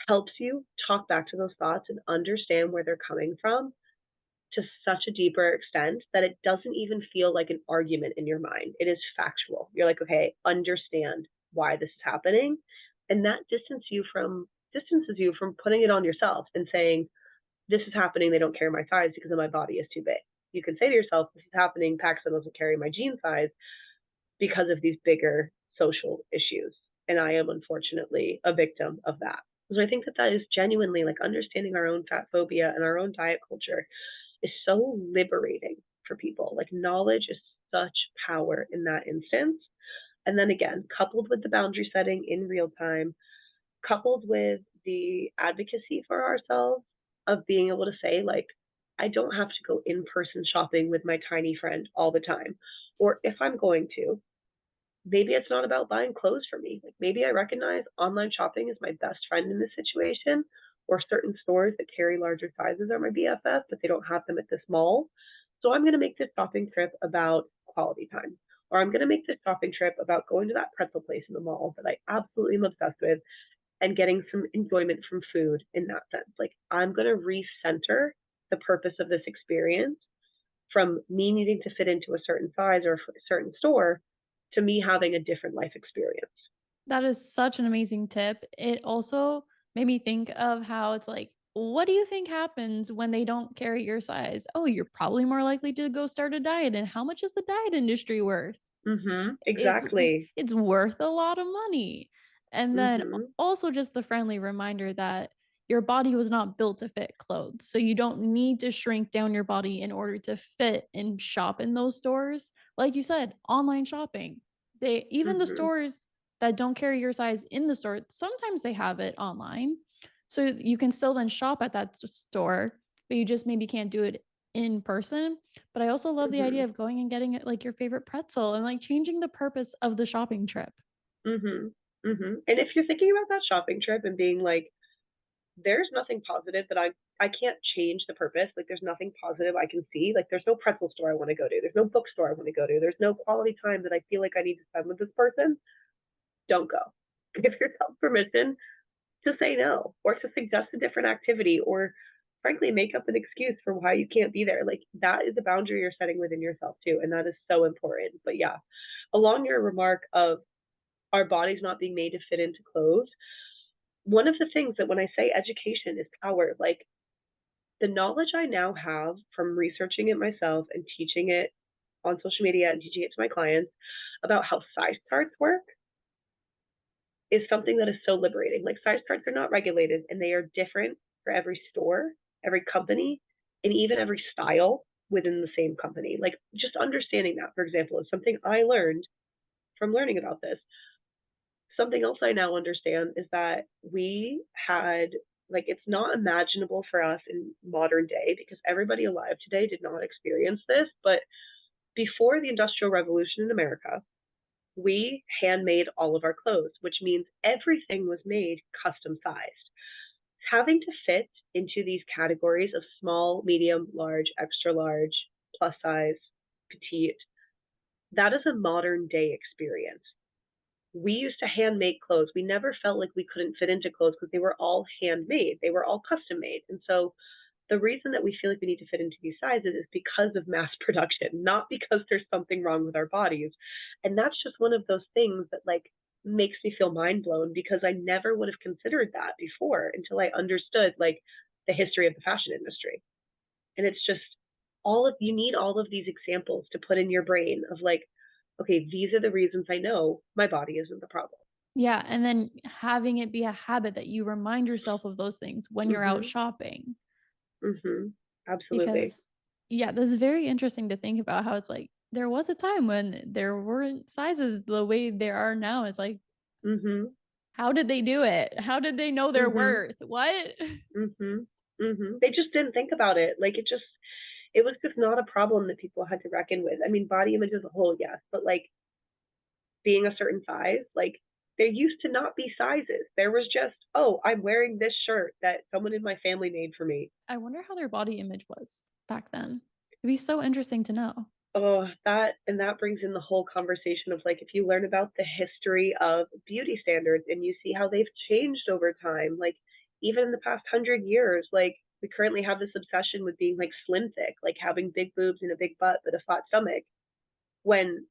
helps you talk back to those thoughts and understand where they're coming from to such a deeper extent that it doesn't even feel like an argument in your mind. It is factual. You're like, okay, understand why this is happening. And that distances you from putting it on yourself and saying, this is happening, they don't carry my size because my body is too big. You can say to yourself, this is happening, Paxton doesn't carry my jean size because of these bigger social issues. And I am unfortunately a victim of that. So I think that that is genuinely like understanding our own fat phobia and our own diet culture is so liberating for people. Like knowledge is such power in that instance. And then again, coupled with the boundary setting in real time, coupled with the advocacy for ourselves of being able to say, like, I don't have to go in person shopping with my tiny friend all the time. Or if I'm going to, maybe it's not about buying clothes for me. Like maybe I recognize online shopping is my best friend in this situation, or certain stores that carry larger sizes are my BFF, but they don't have them at this mall. So I'm going to make this shopping trip about quality time. Or I'm going to make this shopping trip about going to that pretzel place in the mall that I absolutely am obsessed with and getting some enjoyment from food in that sense. Like I'm going to recenter the purpose of this experience from me needing to fit into a certain size or a certain store to me having a different life experience.
That is such an amazing tip. It also made me think of how it's like, what do you think happens when they don't carry your size? Oh, you're probably more likely to go start a diet. And how much is the diet industry worth? It's
Exactly.
it's worth a lot of money. And then
Mhm.
also just the friendly reminder that your body was not built to fit clothes. So you don't need to shrink down your body in order to fit and shop in those stores. Like you said, online shopping. They even the
Mhm.
stores that don't carry your size in the store, sometimes they have it online. So you can still then shop at that store, but you just maybe can't do it in person. But I also love the idea
Mhm.
of going and getting it like your favorite pretzel and like changing the purpose of the shopping trip.
Mhm. Mhm. And if you're thinking about that shopping trip and being like, there's nothing positive that I can't change the purpose. Like there's nothing positive I can see. Like there's no pretzel store I want to go to. There's no bookstore I want to go to. There's no quality time that I feel like I need to spend with this person. Don't go. Give yourself permission to say no or to suggest a different activity or frankly make up an excuse for why you can't be there. Like that is a boundary you're setting within yourself too. And that is so important. But yeah, along your remark of our bodies not being made to fit into clothes, one of the things that when I say education is power, like the knowledge I now have from researching it myself and teaching it on social media and teaching it to my clients about how size charts work is something that is so liberating. Like size charts are not regulated and they are different for every store, every company, and even every style within the same company. Like just understanding that, for example, is something I learned from learning about this. Something else I now understand is that we had like it's not imaginable for us in modern day because everybody alive today did not experience this, but before the industrial revolution in America, we handmade all of our clothes, which means everything was made custom sized. Having to fit into these categories of small, medium, large, extra large, plus size, petite, that is a modern day experience. We used to hand make clothes. We never felt like we couldn't fit into clothes because they were all handmade. They were all custom made. And so the reason that we feel like we need to fit into these sizes is because of mass production, not because there's something wrong with our bodies. And that's just one of those things that like makes me feel mind blown because I never would have considered that before until I understood like the history of the fashion industry. And it's just all of you need all of these examples to put in your brain of like, okay, these are the reasons I know my body isn't the problem.
Yeah, and then having it be a habit that you remind yourself of those things when you're out
Mhm.
shopping.
Mhm. Absolutely.
Because yeah, this is very interesting to think about how it's like there was a time when there weren't sizes the way there are now. It's like,
Mhm.
how did they do it? How did they know their
Mhm.
worth? What?
Mhm. Mhm. They just didn't think about it. Like it was just not a problem that people had to reckon with. I mean, body image as a whole, yes, but like being a certain size, like there used to not be sizes. There was just, oh, I'm wearing this shirt that someone in my family made for me.
I wonder how their body image was back then. It'd be so interesting to know.
Oh, that brings in the whole conversation of like if you learn about the history of beauty standards and you see how they've changed over time, like even in the past 100 years, like we currently have this obsession with being like slim thick, like having big boobs and a big butt but a flat stomach. When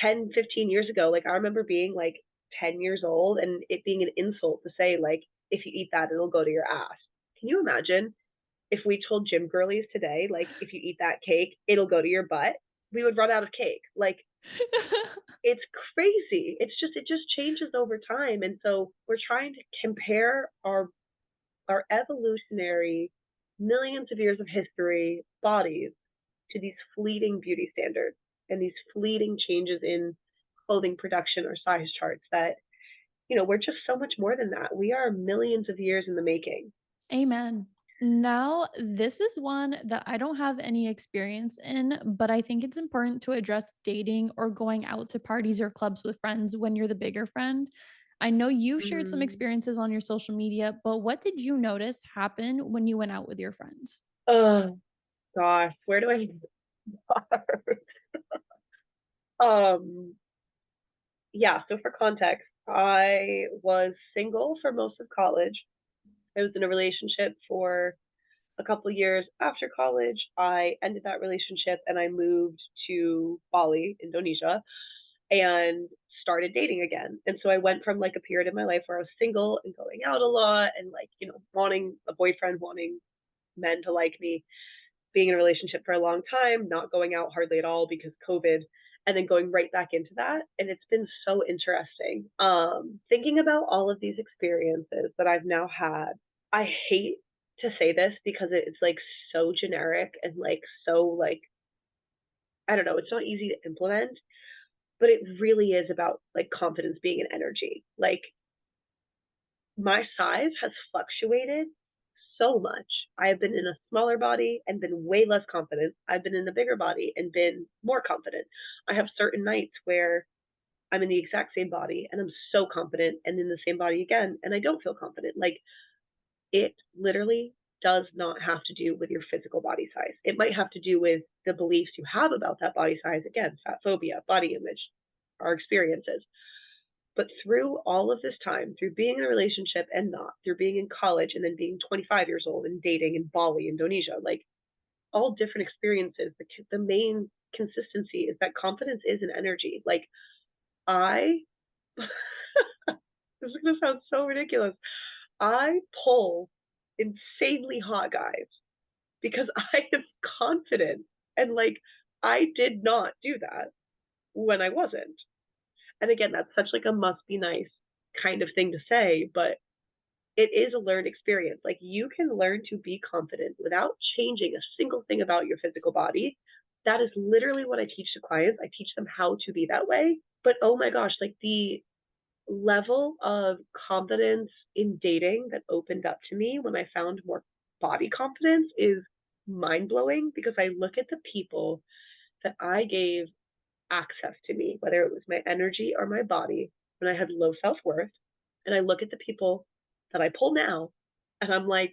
10, 15 years ago, like I remember being like 10 years old and it being an insult to say like if you eat that, it'll go to your ass. Can you imagine if we told gym girlies today, like, if you eat that cake, it'll go to your butt? We would run out of cake. Like, it's crazy. It just changes over time. And so we're trying to compare our evolutionary millions of years of history bodies to these fleeting beauty standards and these fleeting changes in clothing production or size charts that, we're just so much more than that. We are millions of years in the making.
Amen. Now, this is one that I don't have any experience in, but I think it's important to address dating or going out to parties or clubs with friends when you're the bigger friend. I know you shared some
Mm.
experiences on your social media, but what did you notice happen when you went out with your friends?
Oh gosh, where do I start? um, yeah, so for context, I was single for most of college. I was in a relationship for a couple years after college. I ended that relationship and I moved to Bali, Indonesia, and started dating again. And so I went from like a period in my life where I was single and going out a lot and like, wanting a boyfriend, wanting men to like me, being in a relationship for a long time, not going out hardly at all because COVID, and then going right back into that. And it's been so interesting. Thinking about all of these experiences that I've now had, I hate to say this because it's like so generic and like so like, I don't know, it's not easy to implement, but it really is about like confidence being an energy. Like my size has fluctuated so much. I have been in a smaller body and been way less confident. I've been in a bigger body and been more confident. I have certain nights where I'm in the exact same body and I'm so confident and in the same body again and I don't feel confident. Like it literally does not have to do with your physical body size. It might have to do with the beliefs you have about that body size. Again, fat phobia, body image, our experiences. But through all of this time, through being in a relationship and not, through being in college and then being 25 years old and dating in Bali, Indonesia, like all different experiences, the main consistency is that confidence is an energy. Like I, this is going to sound so ridiculous. I pull insanely hot guys because I am confident. And like, I did not do that when I wasn't. And again, that's such like a must be nice kind of thing to say, but it is a learned experience. Like you can learn to be confident without changing a single thing about your physical body. That is literally what I teach to clients. I teach them how to be that way. But oh my gosh, like the level of confidence in dating that opened up to me when I found more body confidence is mind blowing because I look at the people that I gave access to me, whether it was my energy or my body, when I had low self worth. And I look at the people that I pull now and I'm like,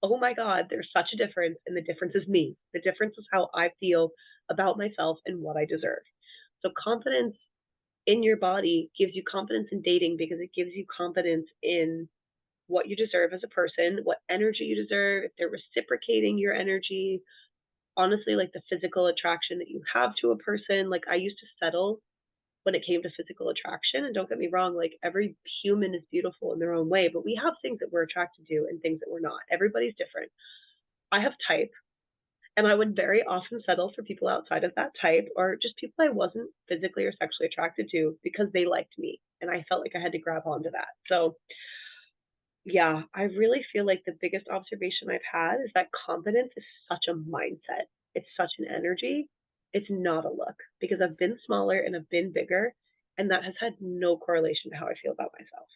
oh my God, there's such a difference. And the difference is me. The difference is how I feel about myself and what I deserve. So confidence in your body gives you confidence in dating because it gives you confidence in what you deserve as a person, what energy you deserve, if they're reciprocating your energy, honestly, like the physical attraction that you have to a person. Like I used to settle when it came to physical attraction. And don't get me wrong, like every human is beautiful in their own way, but we have things that we're attracted to and things that we're not. Everybody's different. I have type, and I would very often settle for people outside of that type or just people I wasn't physically or sexually attracted to because they liked me. And I felt like I had to grab onto that. So, yeah, I really feel like the biggest observation I've had is that confidence is such a mindset. It's such an energy. It's not a look because I've been smaller and I've been bigger, and that has had no correlation to how I feel about myself.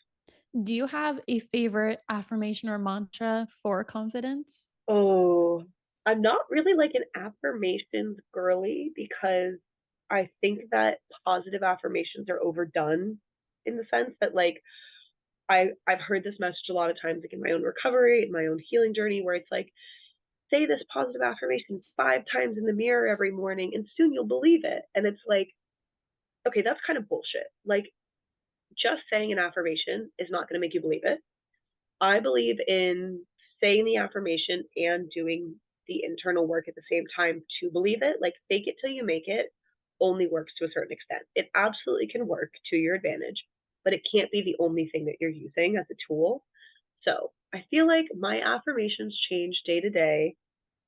Do you have a favorite affirmation or mantra for confidence?
Oh, I'm not really like an affirmations girly because I think that positive affirmations are overdone in the sense that like I've heard this message a lot of times like in my own recovery, in my own healing journey where it's like say this positive affirmation 5 times in the mirror every morning and soon you'll believe it. And it's like, okay, that's kind of bullshit. Like, just saying an affirmation is not going to make you believe it. I believe in saying the affirmation and doing the internal work at the same time to believe it. Like, fake it till you make it only works to a certain extent. It absolutely can work to your advantage, but it can't be the only thing that you're using as a tool. So I feel like my affirmations change day to day.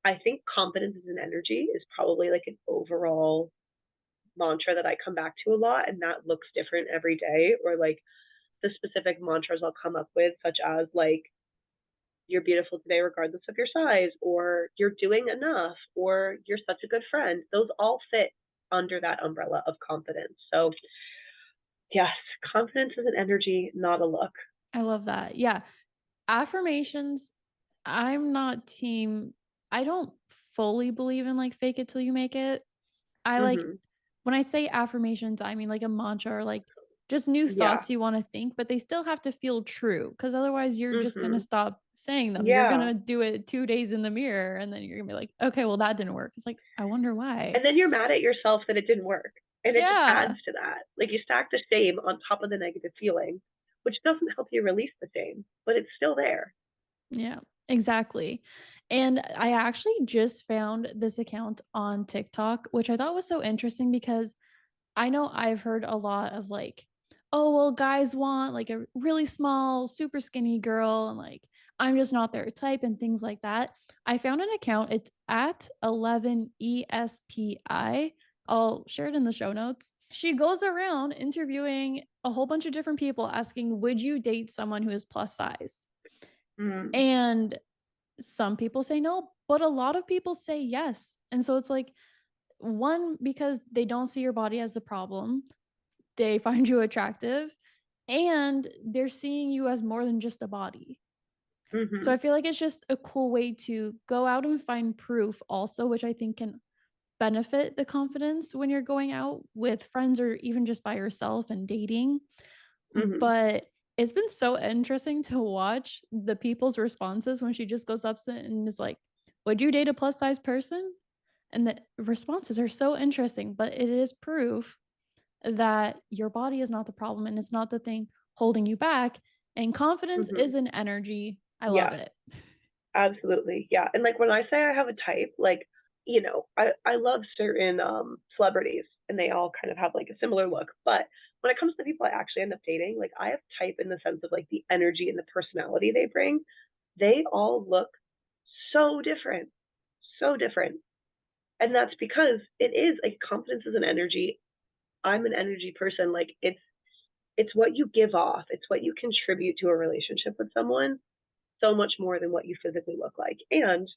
I think confidence is an energy is probably like an overall mantra that I come back to a lot, and that looks different every day, or like the specific mantras I'll come up with, such as like, you're beautiful today, regardless of your size, or you're doing enough, or you're such a good friend. Those all fit under that umbrella of confidence. So, yes, confidence is an energy, not a look.
I love that. Yeah. Affirmations, I'm not team I don't fully believe in like fake it till you make it. I like
Hmm.
when I say affirmations, I mean like a mantra or like just new
Yeah.
thoughts you want to think, but they still have to feel true because otherwise you're just going to
Hmm.
stop saying them. You're going
Yeah.
to do it 2 days in the mirror and then you're going to be like, okay, well, that didn't work. It's like, I wonder why.
And then you're mad at yourself that it didn't work. And it just adds
Yeah.
to that. Like you stack the shame on top of the negative feeling, which doesn't help you release the shame, but it's still there.
Yeah, exactly. And I actually just found this account on TikTok, which I thought was so interesting because I know I've heard a lot of like, oh, well, guys want like a really small, super skinny girl, and like, I'm just not their type, and things like that. I found an account, it's at 11 ESPI. I'll share it in the show notes. She goes around interviewing a whole bunch of different people asking, would you date someone who is plus size?
Mm,
And some people say no, but a lot of people say yes. And so it's like, one, because they don't see your body as the problem, they find you attractive, and they're seeing you as more than just a body. So
hmm.
I feel like it's just a cool way to go out and find proof, also, which I think can benefit the confidence when you're going out with friends or even just by yourself and dating.
Hmm.
But it's been so interesting to watch the people's responses when she just goes up and is like, would you date a plus size person? And the responses are so interesting, but it is proof that your body is not the problem and it's not the thing holding you back. And confidence
Hmm.
is an energy. I love
Yeah.
it.
Absolutely. Yeah. And like when I say I have a type, like, I love certain celebrities and they all kind of have like a similar look. But when it comes to the people I actually end up dating, like I have type in the sense of like the energy and the personality they bring. They all look so different. So different. And that's because it is like confidence is an energy. I'm an energy person. Like it's what you give off. It's what you contribute to a relationship with someone so much more than what you physically look like. And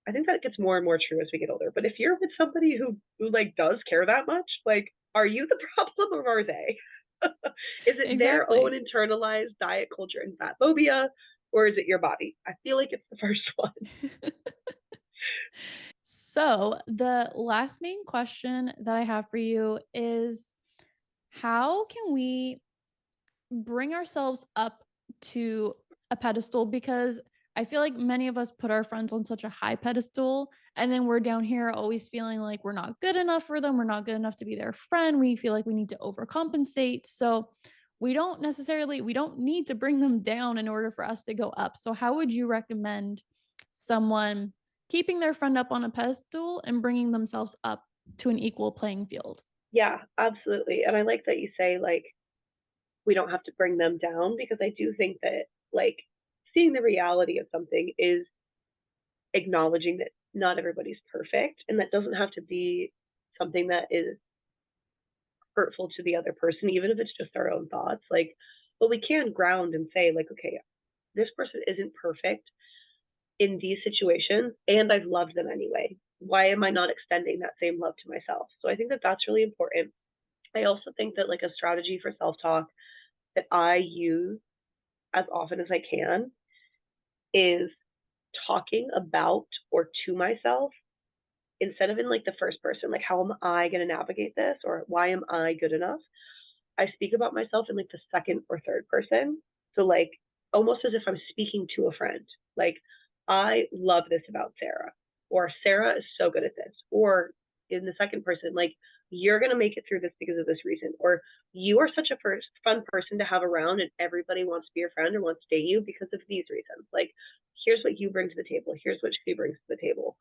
I think that gets more and more true as we get older. But if you're with somebody who like does care that much, like, are you the problem or are they? Is it their own
Exactly.
internalized diet culture and fat phobia, or is it your body? I feel like it's the first one.
So, the last main question that I have for you is, how can we bring ourselves up to a pedestal? Because I feel like many of us put our friends on such a high pedestal, and then we're down here always feeling like we're not good enough for them. We're not good enough to be their friend. We feel like we need to overcompensate. So we don't need to bring them down in order for us to go up. So how would you recommend someone keeping their friend up on a pedestal and bringing themselves up to an equal playing field?
Yeah, absolutely. And I like that you say like we don't have to bring them down because I do think that like seeing the reality of something is acknowledging that not everybody's perfect and that doesn't have to be something that is hurtful to the other person, even if it's just our own thoughts. Like, but we can ground and say, like, okay, this person isn't perfect in these situations, and I've loved them anyway. Why am I not extending that same love to myself? So I think that that's really important. I also think that like a strategy for self talk that I use as often as I can is talking about or to myself instead of in like the first person, like how am I going to navigate this or why am I good enough? I speak about myself in like the second or third person. So like almost as if I'm speaking to a friend. Like I love this about Sarah, or Sarah is so good at this, or in the second person, like you're gonna make it through this because of this reason, or you are such a fun person to have around, and everybody wants to be your friend or wants to date you because of these reasons. Like here's what you bring to the table. Here's what she brings to the table.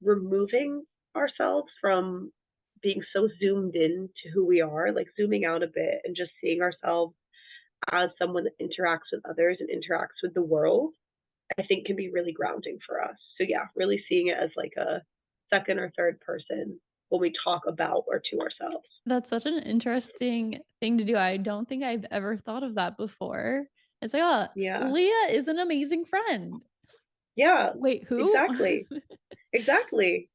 Removing ourselves from being so zoomed in to who we are, like zooming out a bit and just seeing ourselves as someone that interacts with others and interacts with the world, I think can be really grounding for us. So yeah, really seeing it as like a second or third person when we talk about or to ourselves.
That's such an interesting thing to do. I don't think I've ever thought of that before. It's like, "Oh,
Yeah.
Leah is an amazing friend."
Yeah.
Wait, who?
Exactly. Exactly.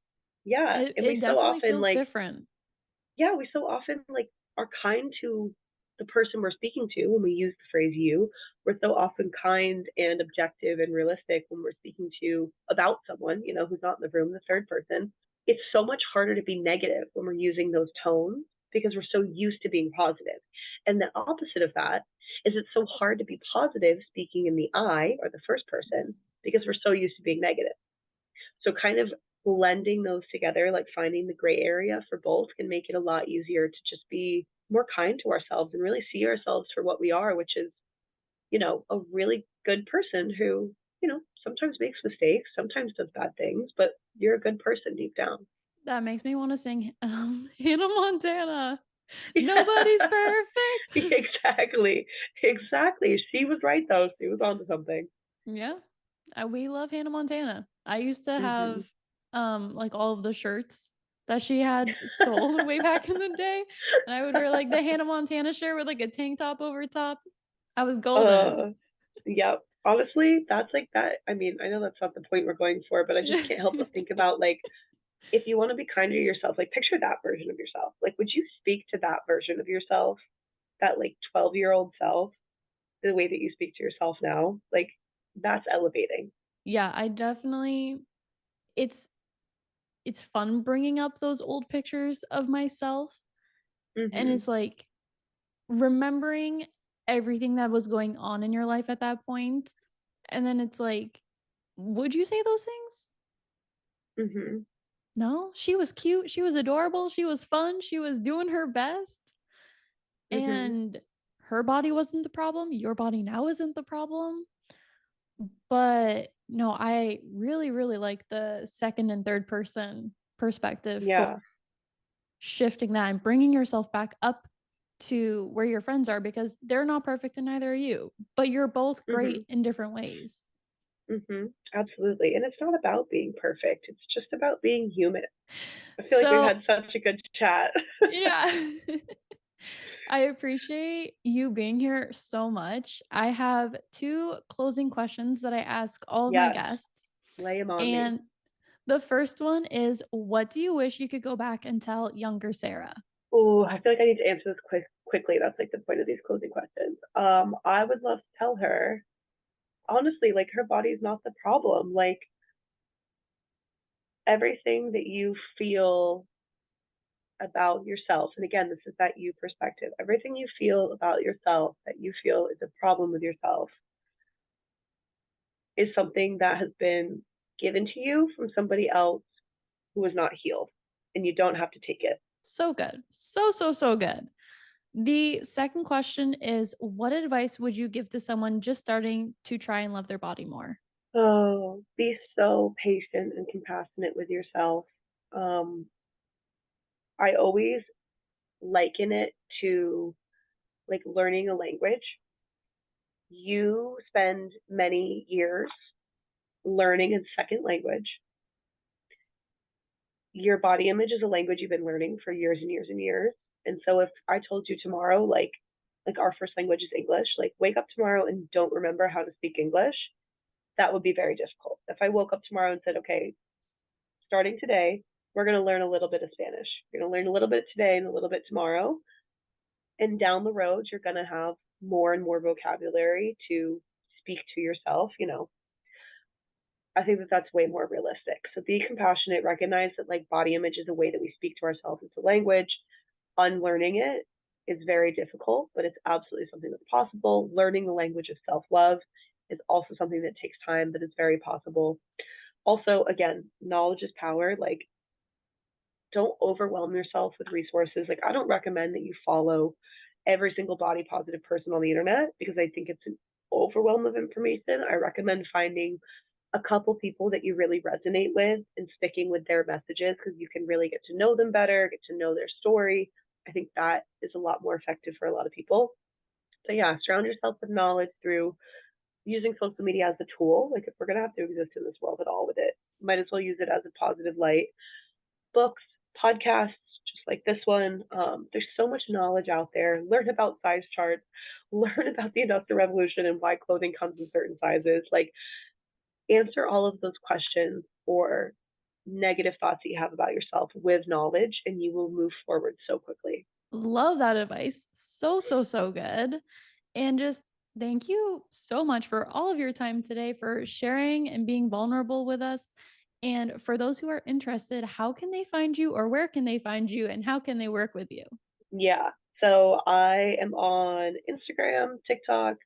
Yeah. And
It
we so
definitely
often
feels
like,
different.
yeah, we so often like are kind to the person we're speaking to when we use the phrase you. We're so often kind and objective and realistic when we're speaking to about someone, who's not in the room, the third person. It's so much harder to be negative when we're using those tones because we're so used to being positive. And the opposite of that is it's so hard to be positive speaking in the I or the first person because we're so used to being negative. So kind of blending those together, like finding the gray area for both can make it a lot easier to just be more kind to ourselves and really see ourselves for what we are, which is, a really good person who, sometimes makes mistakes, sometimes does bad things, but you're a good person deep down.
That makes me wanna sing, Hannah Montana. Nobody's
Yeah,
perfect.
exactly. Exactly. She was right though. She was onto something.
Yeah. We love Hannah Montana. I used to
Hmm.
have, like, all of the shirts that she had sold way back in the day, and I would wear, like, the Hannah Montana shirt with, like, a tank top over top. I was golden.
Uh, Yep. Honestly, that's like that. I mean, I know that's not the point we're going for, but I just can't help but think about like if you want to be kinder to yourself, like picture that version of yourself. Like, would you speak to that version of yourself, that like 12-year-old self, the way that you speak to yourself now? Like, that's elevating.
Yeah, I definitely it's it's fun bringing up those old pictures of myself, and
Hmm.
it's, like, remembering everything that was going on in your life at that point, and then it's like, would you say those things?
Hmm.
No, she was cute, she was adorable, she was fun, she was doing her best,
Hmm.
and her body wasn't the problem, your body now isn't the problem. But no, I really, really like the second and third person perspective for
Yeah.
shifting that and bringing yourself back up to where your friends are because they're not perfect and neither are you, but you're both great
Hmm.
in different ways.
Hmm. Absolutely. And it's not about being perfect. It's just about being human. I feel like we've
So,
had such a good chat.
yeah. I appreciate you being here so much. I have 2 closing questions that I ask all of my
Yes.
guests,
Lay them on me.
and the first one is, what do you wish you could go back and tell younger Sarah?
Oh, I feel like I need to answer this quickly. That's like the point of these closing questions. I would love to tell her, honestly, like her body's not the problem. Like everything that you feel about yourself, and again, this is that you perspective, everything you feel about yourself that you feel is a problem with yourself is something that has been given to you from somebody else who is not healed. And you don't have to take it.
So good. So, so, so good. The second question is, what advice would you give to someone just starting to try and love their body more?
Oh, be so patient and compassionate with yourself. Um, I always liken it to like learning a language. You spend many years learning a second language. Your body image is a language you've been learning for years and years and years. And so if I told you tomorrow, like our first language is English, like wake up tomorrow and don't remember how to speak English, that would be very difficult. If I woke up tomorrow and said, okay, starting today, we're going to learn a little bit of Spanish. You're going to learn a little bit today and a little bit tomorrow. And down the road, you're going to have more and more vocabulary to speak to yourself. I think that that's way more realistic. So be compassionate, recognize that like body image is a way that we speak to ourselves. It's a language. Unlearning it is very difficult, but it's absolutely something that's possible. Learning the language of self love is also something that takes time, but it's very possible. Also, again, knowledge is power. Like, don't overwhelm yourself with resources. Like, I don't recommend that you follow every single body positive person on the internet because I think it's an overwhelm of information. I recommend finding a couple people that you really resonate with and sticking with their messages because you can really get to know them better, get to know their story. I think that is a lot more effective for a lot of people. So yeah, surround yourself with knowledge through using social media as a tool. Like if we're gonna have to exist in this world at all with it, might as well use it as a positive light. Books, podcasts, just like this one. There's so much knowledge out there. Learn about size charts, learn about the Industrial Revolution and why clothing comes in certain sizes. Like answer all of those questions or negative thoughts that you have about yourself with knowledge, and you will move forward so quickly.
Love that advice. So, so, so good. And just thank you so much for all of your time today, for sharing and being vulnerable with us. And for those who are interested, how can they find you or where can they find you and how can they work with you?
Yeah. So I am on Instagram, TikTok.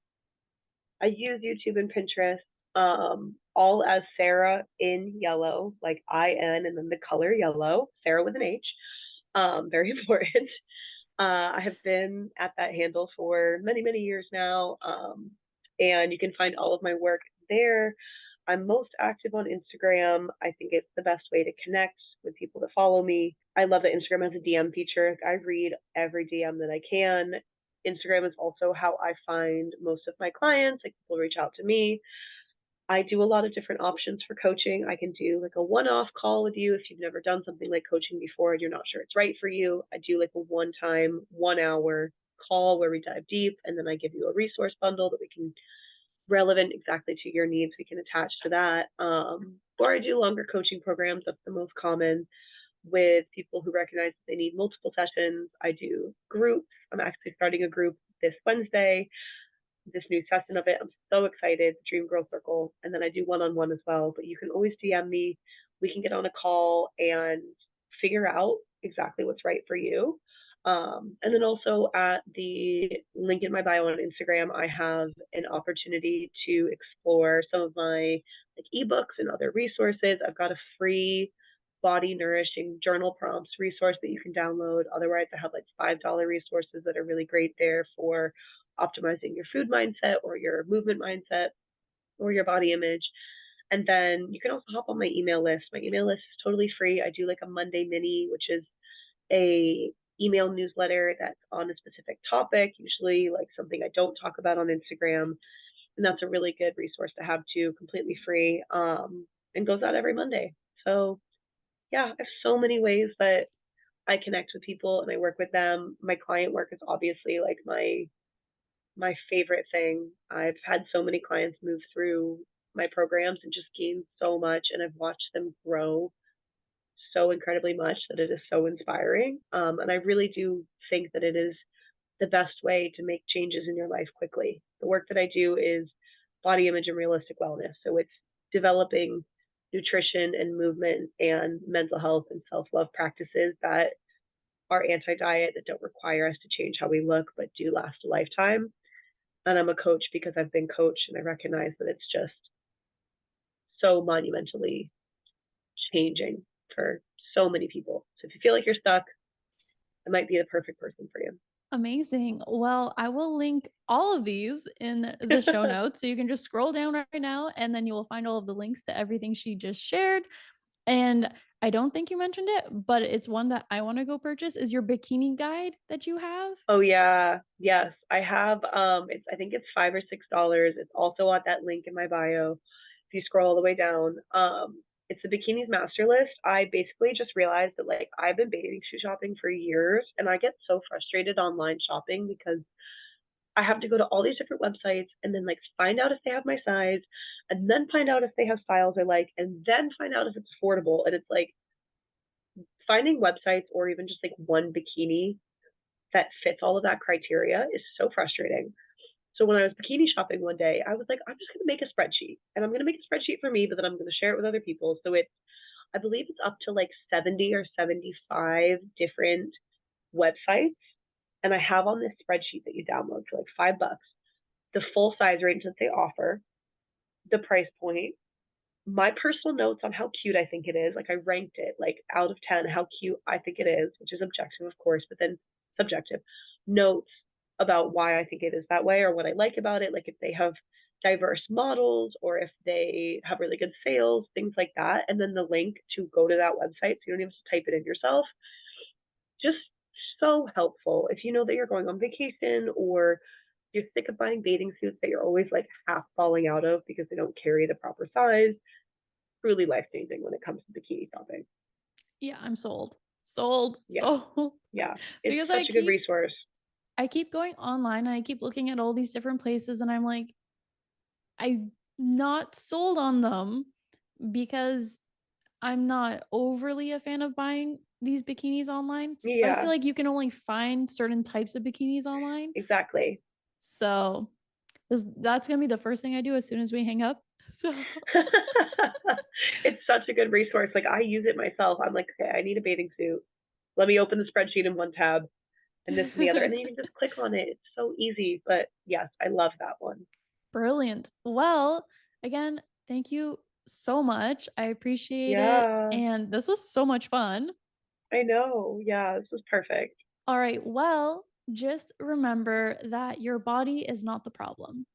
I use YouTube and Pinterest, all as Sarah in yellow, like IN and then the color yellow, Sarah with an H. Very important. I have been at that handle for many, many years now. And you can find all of my work there. I'm most active on Instagram. I think it's the best way to connect with people that follow me. I love that Instagram has a DM feature. I read every DM that I can. Instagram is also how I find most of my clients. Like people reach out to me. I do a lot of different options for coaching. I can do like a one-off call with you if you've never done something like coaching before and you're not sure it's right for you. I do like a one-time, 1 hour call where we dive deep, and then I give you a resource bundle that we can relevant exactly to your needs. We can attach to that. Or I do longer coaching programs. That's the most common with people who recognize that they need multiple sessions. I do groups. I'm actually starting a group this Wednesday, this new session of it. I'm so excited, Dream Growth Circle. And then I do one-on-one as well. But you can always DM me. We can get on a call and figure out exactly what's right for you. And then also at the link in my bio on Instagram, I have an opportunity to explore some of my like ebooks and other resources. I've got a free body nourishing journal prompts resource that you can download. Otherwise, I have like $5 resources that are really great there for optimizing your food mindset or your movement mindset or your body image. And then you can also hop on my email list. My email list is totally free. I do like a Monday mini, which is a email newsletter that's on a specific topic, usually like something I don't talk about on Instagram. And that's a really good resource to have too, completely free, and goes out every Monday. So yeah, I have so many ways that I connect with people and I work with them. My client work is obviously like my favorite thing. I've had so many clients move through my programs and just gain so much, and I've watched them grow so incredibly much that it is so inspiring. And I really do think that it is the best way to make changes in your life quickly. The work that I do is body image and realistic wellness. So it's developing nutrition and movement and mental health and self love practices that are anti diet, that don't require us to change how we look, but do last a lifetime. And I'm a coach because I've been coached and I recognize that it's just so monumentally changing for so many people. So if you feel like you're stuck, it might be the perfect person for you.
Amazing. Well, I will link all of these in the show notes. So you can just scroll down right now and then you will find all of the links to everything she just shared. And I don't think you mentioned it, but it's one that I want to go purchase is your bikini guide that you have.
Oh yeah, yes. I have it's I think it's $5 or $6. It's also at that link in my bio. If you scroll all the way down. It's the bikinis master list. I basically just realized that like I've been bathing suit shopping for years and I get so frustrated online shopping because I have to go to all these different websites and then like find out if they have my size and then find out if they have styles I like and then find out if it's affordable. And it's like finding websites or even just like one bikini that fits all of that criteria is so frustrating. So when I was bikini shopping one day, I was like, I'm just going to make a spreadsheet and I'm going to make a spreadsheet for me, but then I'm going to share it with other people. So it's, I believe it's up to like 70 or 75 different websites. And I have on this spreadsheet that you download for like $5, the full size range that they offer, the price point, my personal notes on how cute I think it is. Like I ranked it like out of 10, how cute I think it is, which is objective, of course, but then subjective notes about why I think it is that way or what I like about it. Like if they have diverse models or if they have really good sales, things like that. And then the link to go to that website. So you don't even have to type it in yourself. Just so helpful. If you know that you're going on vacation or you're sick of buying bathing suits that you're always like half falling out of because they don't carry the proper size. Truly life changing when it comes to bikini shopping.
Yeah, I'm sold. Sold,
Yeah,
sold.
yeah. It's
Because
such a good resource.
I keep going online and I keep looking at all these different places and I'm like, I'm not sold on them because I'm not overly a fan of buying these bikinis online, but I feel
Yeah,
like you can only find certain types of bikinis online.
exactly.
So that's gonna be the first thing I do as soon as we hang up. So
It's such a good resource. Like I use it myself. I'm like, okay, I need a bathing suit. Let me open the spreadsheet in one tab and this and the other. And then you can just click on it. It's so easy. But yes, I love that one.
brilliant. Well, again, thank you so much. I appreciate it.
Yeah,
And this was so much fun.
I know. Yeah, this was perfect.
All right. Well, just remember that your body is not the problem.